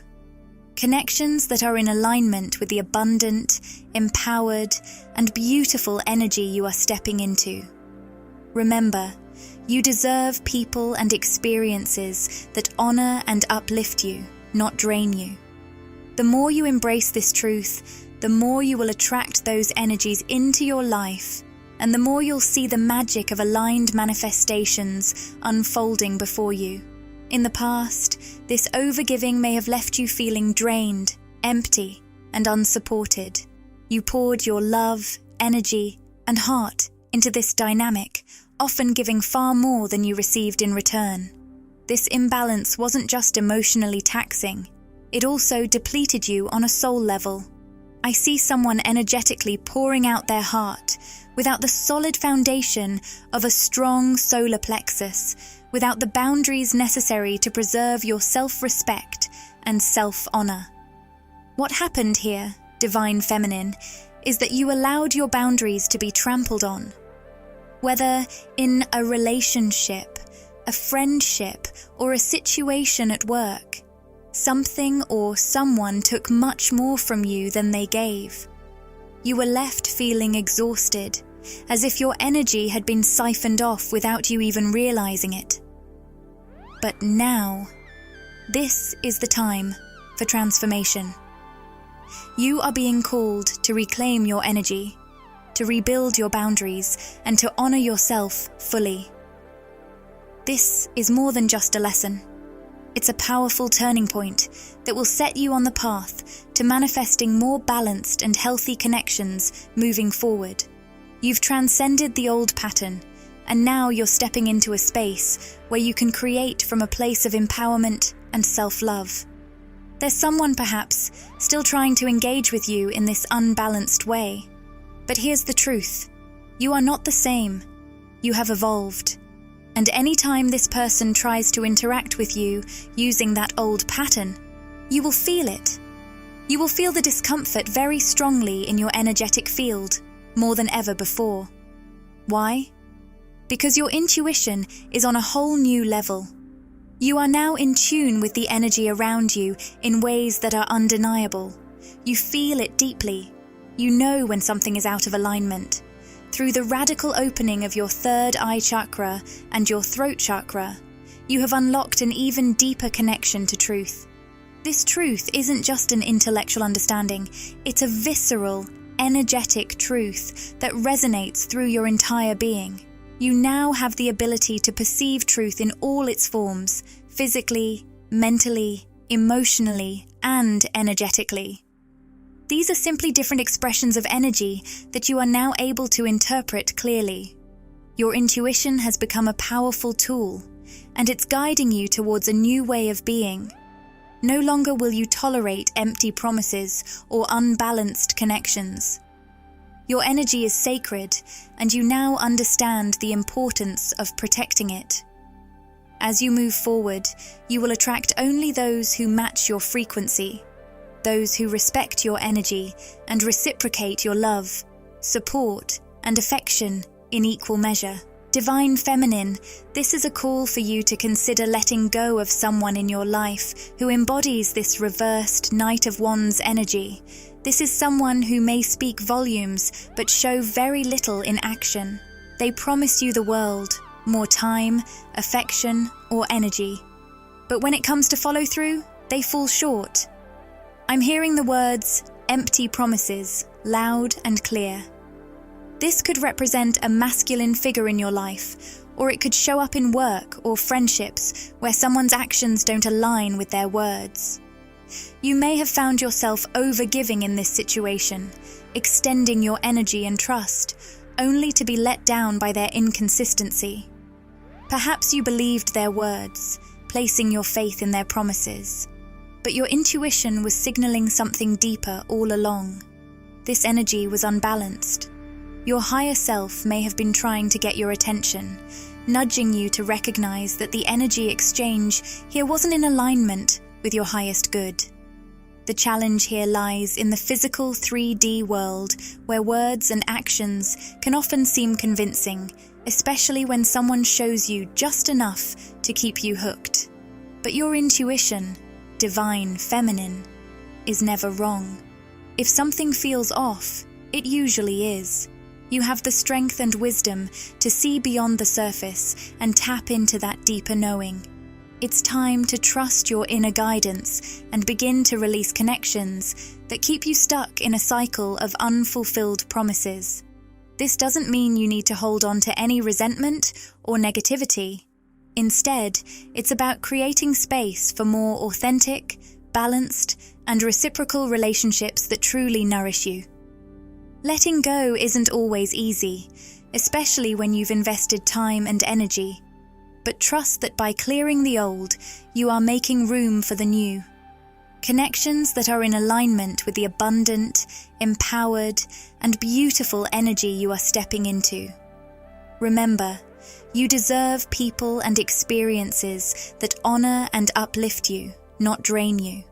Connections that are in alignment with the abundant, empowered, and beautiful energy you are stepping into. Remember, you deserve people and experiences that honor and uplift you, not drain you. The more you embrace this truth, the more you will attract those energies into your life, and the more you'll see the magic of aligned manifestations unfolding before you. In the past, this overgiving may have left you feeling drained, empty, and unsupported. You poured your love, energy, and heart into this dynamic, often giving far more than you received in return. This imbalance wasn't just emotionally taxing, it also depleted you on a soul level. I see someone energetically pouring out their heart without the solid foundation of a strong solar plexus, without the boundaries necessary to preserve your self-respect and self-honor. What happened here, Divine Feminine, is that you allowed your boundaries to be trampled on. Whether in a relationship, a friendship, or a situation at work, something or someone took much more from you than they gave. You were left feeling exhausted, as if your energy had been siphoned off without you even realizing it. But now, this is the time for transformation. You are being called to reclaim your energy, to rebuild your boundaries, and to honor yourself fully. This is more than just a lesson. It's a powerful turning point that will set you on the path to manifesting more balanced and healthy connections moving forward. You've transcended the old pattern, and now you're stepping into a space where you can create from a place of empowerment and self-love. There's someone perhaps still trying to engage with you in this unbalanced way. But here's the truth. You are not the same. You have evolved. And anytime this person tries to interact with you using that old pattern, you will feel it. You will feel the discomfort very strongly in your energetic field, more than ever before. Why? because your intuition is on a whole new level. You are now in tune with the energy around you in ways that are undeniable. You feel it deeply. You know when something is out of alignment. Through the radical opening of your third eye chakra and your throat chakra, you have unlocked an even deeper connection to truth. This truth isn't just an intellectual understanding, it's a visceral, energetic truth that resonates through your entire being. You now have the ability to perceive truth in all its forms, physically, mentally, emotionally, and energetically. These are simply different expressions of energy that you are now able to interpret clearly. Your intuition has become a powerful tool, and it's guiding you towards a new way of being. No longer will you tolerate empty promises or unbalanced connections. Your energy is sacred, and you now understand the importance of protecting it. As you move forward, you will attract only those who match your frequency, those who respect your energy and reciprocate your love, support, and affection in equal measure. Divine Feminine, this is a call for you to consider letting go of someone in your life who embodies this reversed Knight of Wands energy. This is someone who may speak volumes but show very little in action. They promise you the world, more time, affection, or energy. But when it comes to follow through, they fall short. I'm hearing the words, empty promises, loud and clear. This could represent a masculine figure in your life, or it could show up in work or friendships where someone's actions don't align with their words. You may have found yourself overgiving in this situation, extending your energy and trust, only to be let down by their inconsistency. Perhaps you believed their words, placing your faith in their promises, but your intuition was signaling something deeper all along. This energy was unbalanced. Your higher self may have been trying to get your attention, nudging you to recognize that the energy exchange here wasn't in alignment with your highest good. The challenge here lies in the physical 3D world, where words and actions can often seem convincing, especially when someone shows you just enough to keep you hooked. But your intuition, Divine Feminine, is never wrong. If something feels off, it usually is. You have the strength and wisdom to see beyond the surface and tap into that deeper knowing. It's time to trust your inner guidance and begin to release connections that keep you stuck in a cycle of unfulfilled promises. This doesn't mean you need to hold on to any resentment or negativity. Instead, it's about creating space for more authentic, balanced, and reciprocal relationships that truly nourish you. Letting go isn't always easy, especially when you've invested time and energy. But trust that by clearing the old, you are making room for the new. Connections that are in alignment with the abundant, empowered, and beautiful energy you are stepping into. Remember, you deserve people and experiences that honor and uplift you, not drain you.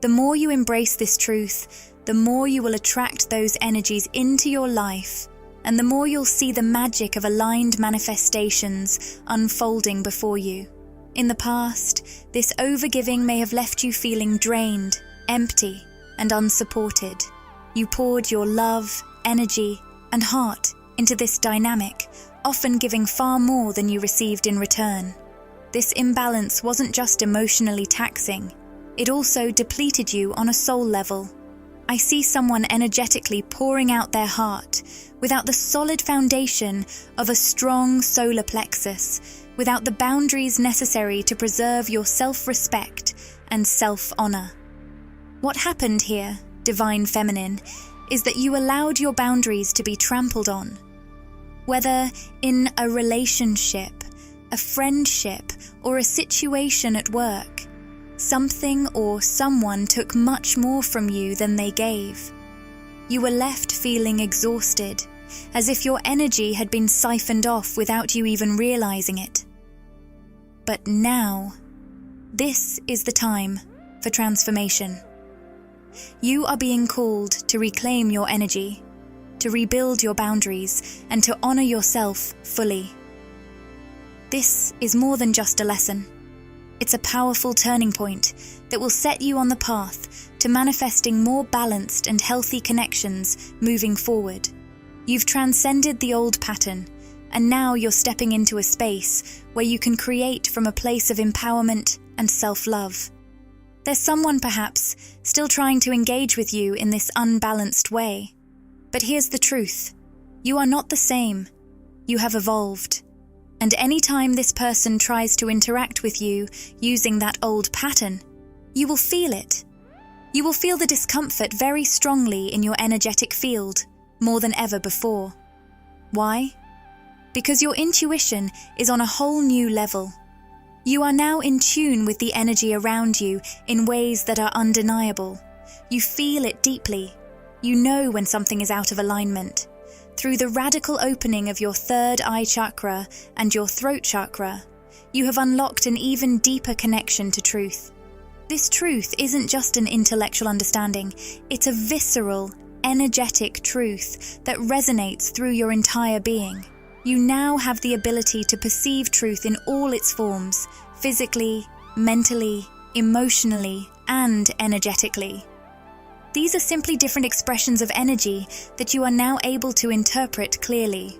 The more you embrace this truth, the more you will attract those energies into your life, and the more you'll see the magic of aligned manifestations unfolding before you. In the past, this overgiving may have left you feeling drained, empty, and unsupported. You poured your love, energy, and heart into this dynamic, often giving far more than you received in return. This imbalance wasn't just emotionally taxing, it also depleted you on a soul level. I see someone energetically pouring out their heart without the solid foundation of a strong solar plexus, without the boundaries necessary to preserve your self-respect and self-honor. What happened here, Divine Feminine, is that you allowed your boundaries to be trampled on. Whether in a relationship, a friendship, or a situation at work, something or someone took much more from you than they gave. You were left feeling exhausted, as if your energy had been siphoned off without you even realizing it. But now, this is the time for transformation. You are being called to reclaim your energy, to rebuild your boundaries, and to honor yourself fully. This is more than just a lesson. It's a powerful turning point that will set you on the path to manifesting more balanced and healthy connections moving forward. You've transcended the old pattern, and now you're stepping into a space where you can create from a place of empowerment and self-love. There's someone perhaps still trying to engage with you in this unbalanced way. But here's the truth. You are not the same. You have evolved. And anytime this person tries to interact with you using that old pattern, you will feel it. You will feel the discomfort very strongly in your energetic field, more than ever before. Why? Because your intuition is on a whole new level. You are now in tune with the energy around you in ways that are undeniable. You feel it deeply. You know when something is out of alignment. Through the radical opening of your third eye chakra and your throat chakra, you have unlocked an even deeper connection to truth. This truth isn't just an intellectual understanding, it's a visceral, energetic truth that resonates through your entire being. You now have the ability to perceive truth in all its forms, physically, mentally, emotionally, and energetically. These are simply different expressions of energy that you are now able to interpret clearly.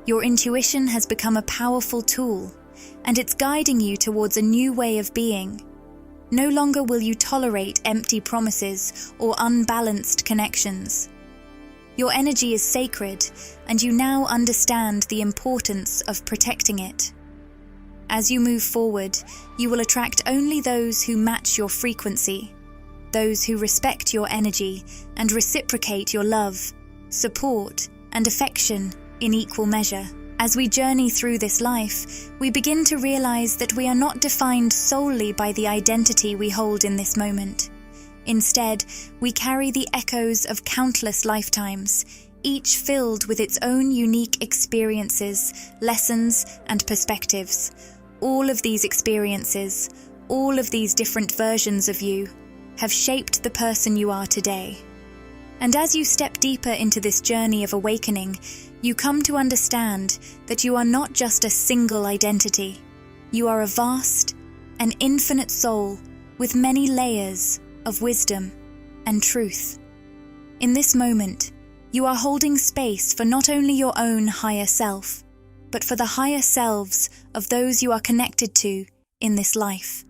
Your intuition has become a powerful tool, and it's guiding you towards a new way of being. No longer will you tolerate empty promises or unbalanced connections. Your energy is sacred, and you now understand the importance of protecting it. As you move forward, you will attract only those who match your frequency, those who respect your energy and reciprocate your love, support, and affection in equal measure. As we journey through this life, we begin to realize that we are not defined solely by the identity we hold in this moment. Instead, we carry the echoes of countless lifetimes, each filled with its own unique experiences, lessons, and perspectives. All of these experiences, all of these different versions of you, have shaped the person you are today. And as you step deeper into this journey of awakening, you come to understand that you are not just a single identity. You are a vast, an infinite soul with many layers of wisdom and truth. In this moment, you are holding space for not only your own higher self, but for the higher selves of those you are connected to in this life.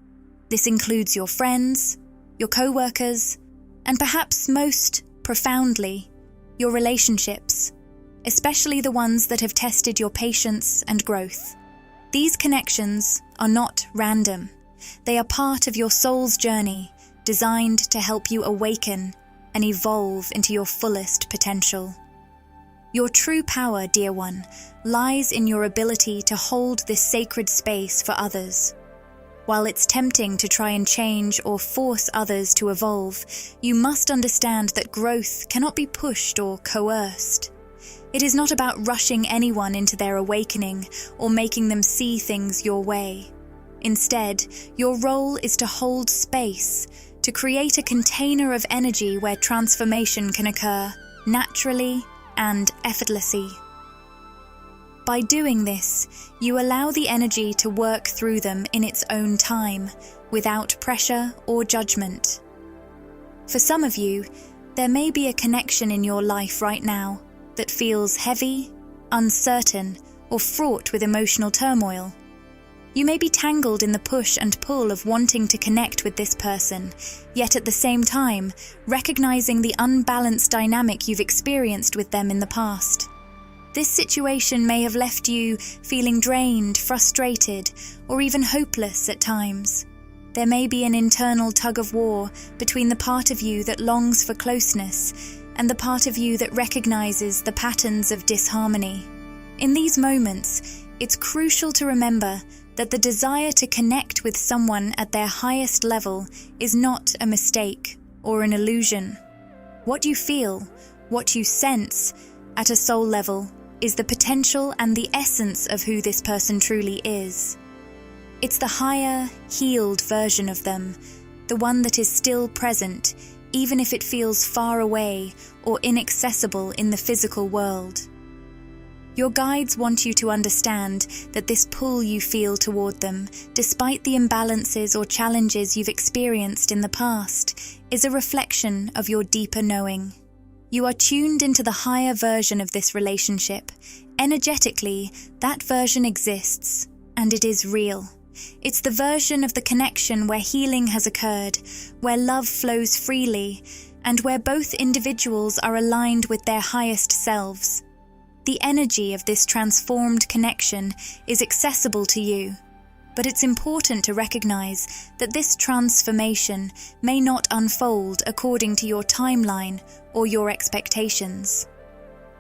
This includes your friends, your co-workers, and perhaps most profoundly, your relationships, especially the ones that have tested your patience and growth. These connections are not random. They are part of your soul's journey, designed to help you awaken and evolve into your fullest potential. Your true power, dear one, lies in your ability to hold this sacred space for others. While it's tempting to try and change or force others to evolve, you must understand that growth cannot be pushed or coerced. It is not about rushing anyone into their awakening or making them see things your way. Instead, your role is to hold space, to create a container of energy where transformation can occur naturally and effortlessly. By doing this, you allow the energy to work through them in its own time, without pressure or judgment. For some of you, there may be a connection in your life right now that feels heavy, uncertain, or fraught with emotional turmoil. You may be tangled in the push and pull of wanting to connect with this person, yet at the same time, recognizing the unbalanced dynamic you've experienced with them in the past. This situation may have left you feeling drained, frustrated, or even hopeless at times. There may be an internal tug-of-war between the part of you that longs for closeness and the part of you that recognizes the patterns of disharmony. In these moments, it's crucial to remember that the desire to connect with someone at their highest level is not a mistake or an illusion. What you feel, what you sense, at a soul level, is the potential and the essence of who this person truly is. It's the higher, healed version of them, the one that is still present, even if it feels far away or inaccessible in the physical world. Your guides want you to understand that this pull you feel toward them, despite the imbalances or challenges you've experienced in the past, is a reflection of your deeper knowing. You are tuned into the higher version of this relationship. Energetically, that version exists, and it is real. It's the version of the connection where healing has occurred, where love flows freely, and where both individuals are aligned with their highest selves. The energy of this transformed connection is accessible to you, but it's important to recognize that this transformation may not unfold according to your timeline or your expectations.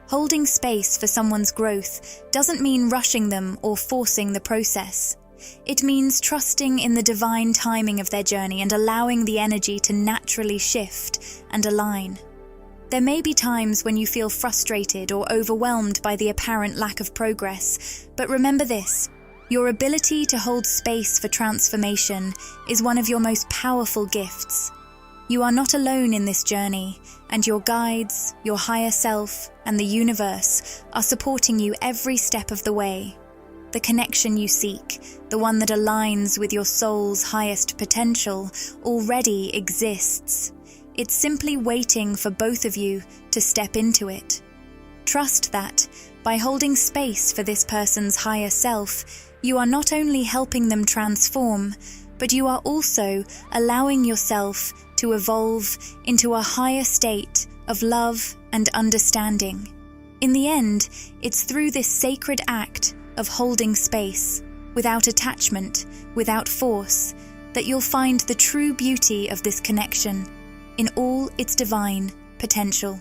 Holding space for someone's growth doesn't mean rushing them or forcing the process. It means trusting in the divine timing of their journey and allowing the energy to naturally shift and align. There may be times when you feel frustrated or overwhelmed by the apparent lack of progress, but remember this: your ability to hold space for transformation is one of your most powerful gifts. You are not alone in this journey, and your guides, your higher self, and the universe are supporting you every step of the way. The connection you seek, the one that aligns with your soul's highest potential, already exists. It's simply waiting for both of you to step into it. Trust that, by holding space for this person's higher self, you are not only helping them transform, but you are also allowing yourself to evolve into a higher state of love and understanding. In the end, it's through this sacred act of holding space, without attachment, without force, that you'll find the true beauty of this connection in all its divine potential.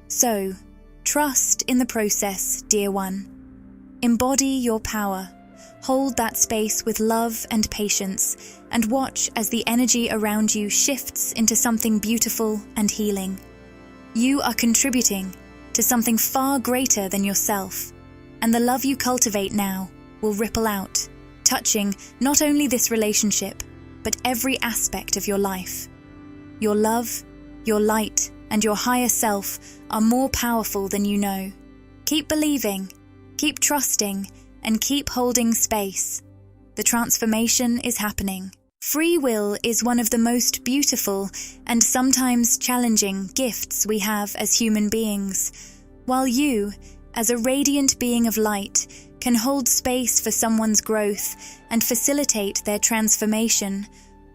So, trust in the process, dear one. Embody your power. Hold that space with love and patience, and watch as the energy around you shifts into something beautiful and healing. You are contributing to something far greater than yourself, and the love you cultivate now will ripple out, touching not only this relationship, but every aspect of your life. Your love, your light, and your higher self are more powerful than you know. Keep believing, keep trusting, and keep holding space. The transformation is happening. Free will is one of the most beautiful and sometimes challenging gifts we have as human beings. While you, as a radiant being of light, can hold space for someone's growth and facilitate their transformation,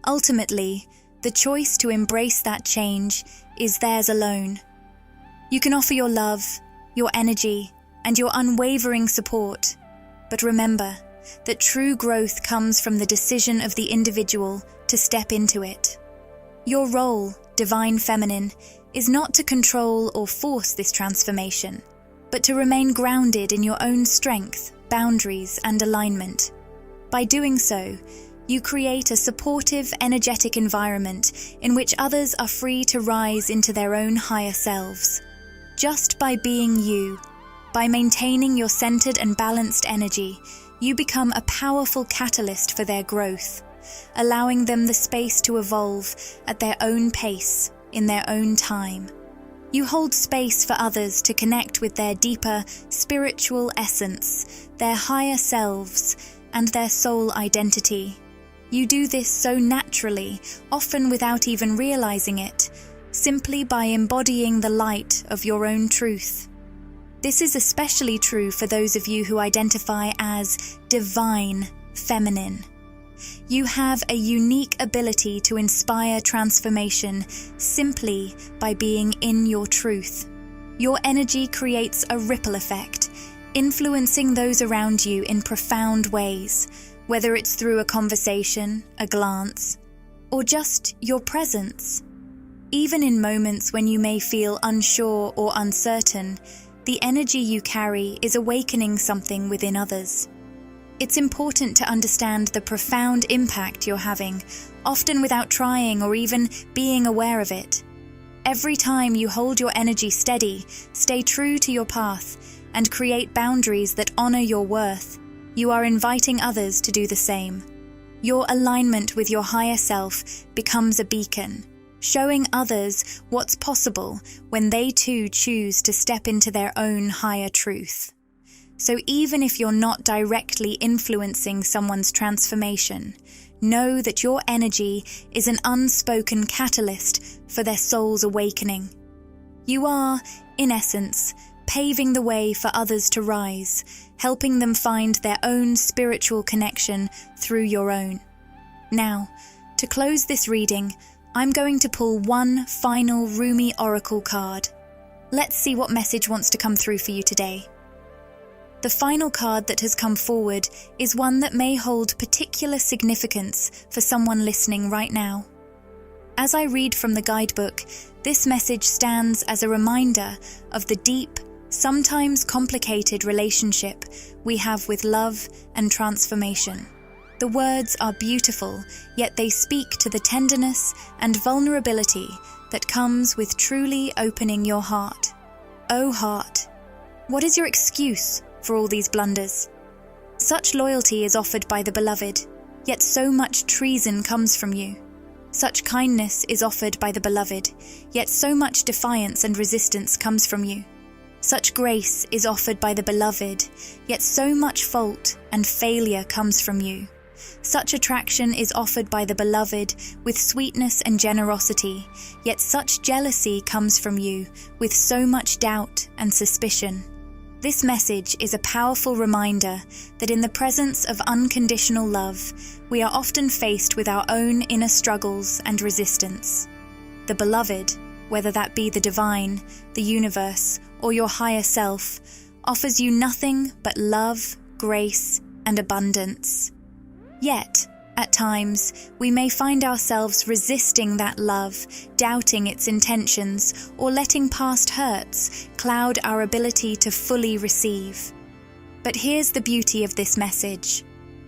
ultimately, the choice to embrace that change is theirs alone. You can offer your love, your energy, and your unwavering support, but remember that true growth comes from the decision of the individual to step into it. Your role, Divine Feminine, is not to control or force this transformation, but to remain grounded in your own strength, boundaries, and alignment. By doing so, you create a supportive, energetic environment in which others are free to rise into their own higher selves. Just by being you, by maintaining your centered and balanced energy, you become a powerful catalyst for their growth, allowing them the space to evolve at their own pace, in their own time. You hold space for others to connect with their deeper spiritual essence, their higher selves, and their soul identity. You do this so naturally, often without even realizing it, simply by embodying the light of your own truth. This is especially true for those of you who identify as Divine Feminine. You have a unique ability to inspire transformation simply by being in your truth. Your energy creates a ripple effect, influencing those around you in profound ways, whether it's through a conversation, a glance, or just your presence. Even in moments when you may feel unsure or uncertain, the energy you carry is awakening something within others. It's important to understand the profound impact you're having, often without trying or even being aware of it. Every time you hold your energy steady, stay true to your path, and create boundaries that honor your worth, you are inviting others to do the same. Your alignment with your higher self becomes a beacon, showing others what's possible when they too choose to step into their own higher truth. So even if you're not directly influencing someone's transformation, know that your energy is an unspoken catalyst for their soul's awakening. You are, in essence, paving the way for others to rise, helping them find their own spiritual connection through your own. Now, to close this reading, I'm going to pull one final Rumi Oracle card. Let's see what message wants to come through for you today. The final card that has come forward is one that may hold particular significance for someone listening right now. As I read from the guidebook, this message stands as a reminder of the deep, sometimes complicated relationship we have with love and transformation. The words are beautiful, yet they speak to the tenderness and vulnerability that comes with truly opening your heart. Oh heart, what is your excuse for all these blunders? Such loyalty is offered by the beloved, yet so much treason comes from you. Such kindness is offered by the beloved, yet so much defiance and resistance comes from you. Such grace is offered by the beloved, yet so much fault and failure comes from you. Such attraction is offered by the beloved with sweetness and generosity, yet such jealousy comes from you with so much doubt and suspicion. This message is a powerful reminder that in the presence of unconditional love, we are often faced with our own inner struggles and resistance. The beloved, whether that be the divine, the universe, or your higher self, offers you nothing but love, grace, and abundance. Yet, at times, we may find ourselves resisting that love, doubting its intentions, or letting past hurts cloud our ability to fully receive. But here's the beauty of this message.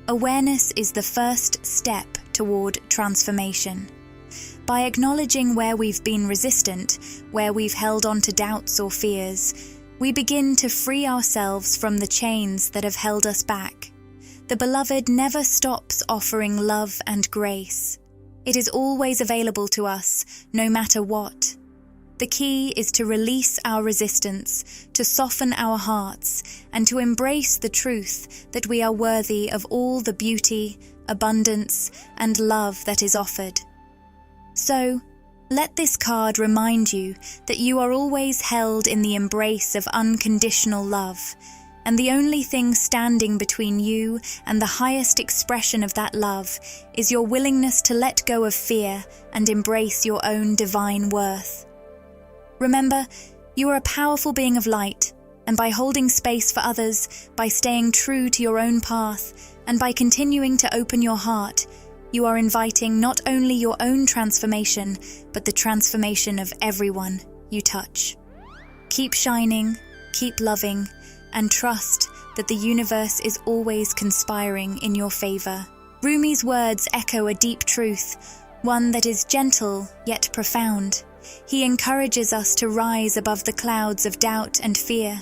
Awareness is the first step toward transformation. By acknowledging where we've been resistant, where we've held on to doubts or fears, we begin to free ourselves from the chains that have held us back. The beloved never stops offering love and grace. It is always available to us, no matter what. The key is to release our resistance, to soften our hearts, and to embrace the truth that we are worthy of all the beauty, abundance, and love that is offered. So, let this card remind you that you are always held in the embrace of unconditional love, and the only thing standing between you and the highest expression of that love is your willingness to let go of fear and embrace your own divine worth. Remember, you are a powerful being of light, and by holding space for others, by staying true to your own path, and by continuing to open your heart, you are inviting not only your own transformation, but the transformation of everyone you touch. Keep shining, keep loving, and trust that the universe is always conspiring in your favor. Rumi's words echo a deep truth, one that is gentle yet profound. He encourages us to rise above the clouds of doubt and fear,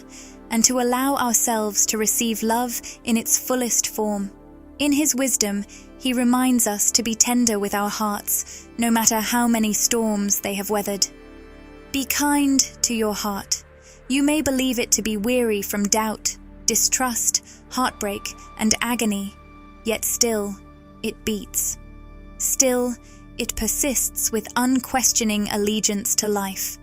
and to allow ourselves to receive love in its fullest form. In his wisdom, he reminds us to be tender with our hearts, no matter how many storms they have weathered. Be kind to your heart. You may believe it to be weary from doubt, distrust, heartbreak, and agony, yet still, it beats. Still, it persists with unquestioning allegiance to life.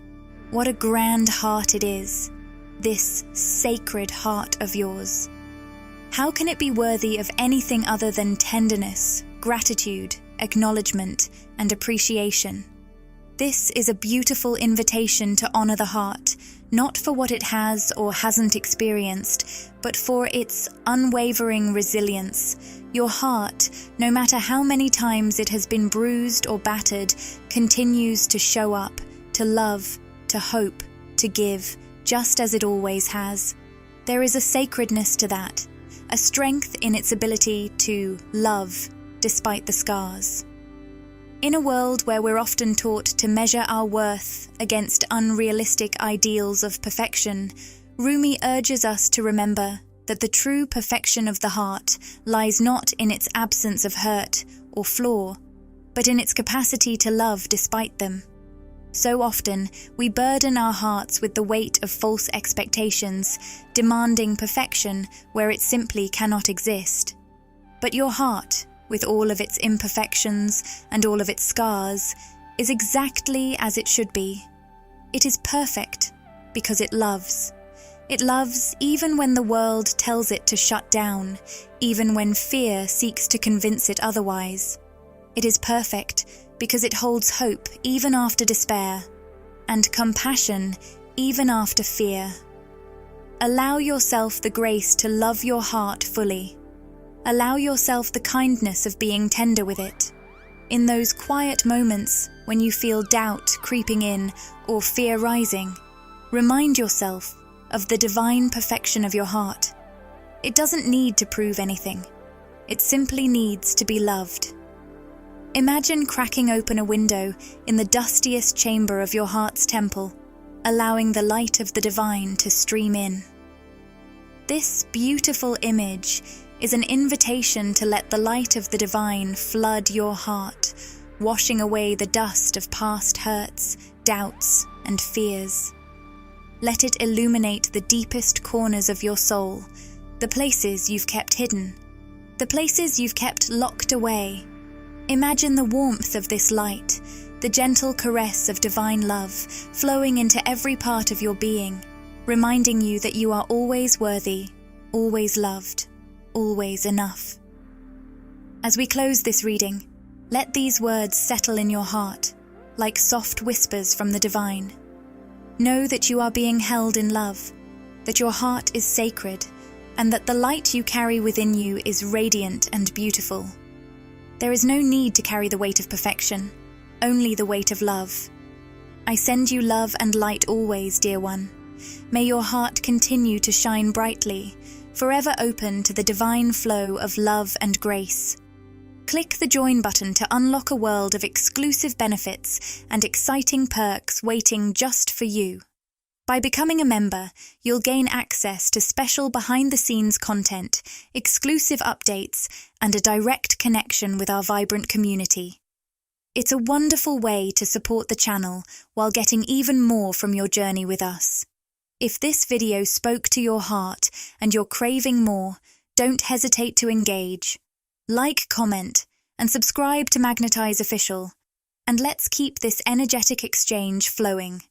What a grand heart it is, this sacred heart of yours. How can it be worthy of anything other than tenderness, gratitude, acknowledgement, and appreciation? This is a beautiful invitation to honor the heart, not for what it has or hasn't experienced, but for its unwavering resilience. Your heart, no matter how many times it has been bruised or battered, continues to show up, to love, to hope, to give, just as it always has. There is a sacredness to that, a strength in its ability to love despite the scars. In a world where we're often taught to measure our worth against unrealistic ideals of perfection, Rumi urges us to remember that the true perfection of the heart lies not in its absence of hurt or flaw, but in its capacity to love despite them. So often, we burden our hearts with the weight of false expectations, demanding perfection where it simply cannot exist. But your heart, with all of its imperfections and all of its scars, is exactly as it should be. It is perfect because it loves. It loves even when the world tells it to shut down, even when fear seeks to convince it otherwise. It is perfect because it holds hope even after despair, and compassion even after fear. Allow yourself the grace to love your heart fully. Allow yourself the kindness of being tender with it. In those quiet moments when you feel doubt creeping in or fear rising, remind yourself of the divine perfection of your heart. It doesn't need to prove anything. It simply needs to be loved. Imagine cracking open a window in the dustiest chamber of your heart's temple, allowing the light of the divine to stream in. This beautiful image is an invitation to let the light of the divine flood your heart, washing away the dust of past hurts, doubts, and fears. Let it illuminate the deepest corners of your soul, the places you've kept hidden, the places you've kept locked away. Imagine the warmth of this light, the gentle caress of divine love flowing into every part of your being, reminding you that you are always worthy, always loved, always enough. As we close this reading, let these words settle in your heart, like soft whispers from the divine. Know that you are being held in love, that your heart is sacred, and that the light you carry within you is radiant and beautiful. There is no need to carry the weight of perfection, only the weight of love. I send you love and light always, dear one. May your heart continue to shine brightly, forever open to the divine flow of love and grace. Click the join button to unlock a world of exclusive benefits and exciting perks waiting just for you. By becoming a member, you'll gain access to special behind-the-scenes content, exclusive updates, and a direct connection with our vibrant community. It's a wonderful way to support the channel while getting even more from your journey with us. If this video spoke to your heart and you're craving more, don't hesitate to engage. Like, comment, and subscribe to Magnetize Official, and let's keep this energetic exchange flowing.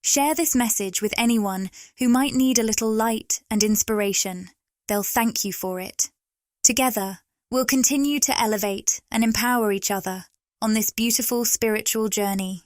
Share this message with anyone who might need a little light and inspiration. They'll thank you for it. Together, we'll continue to elevate and empower each other on this beautiful spiritual journey.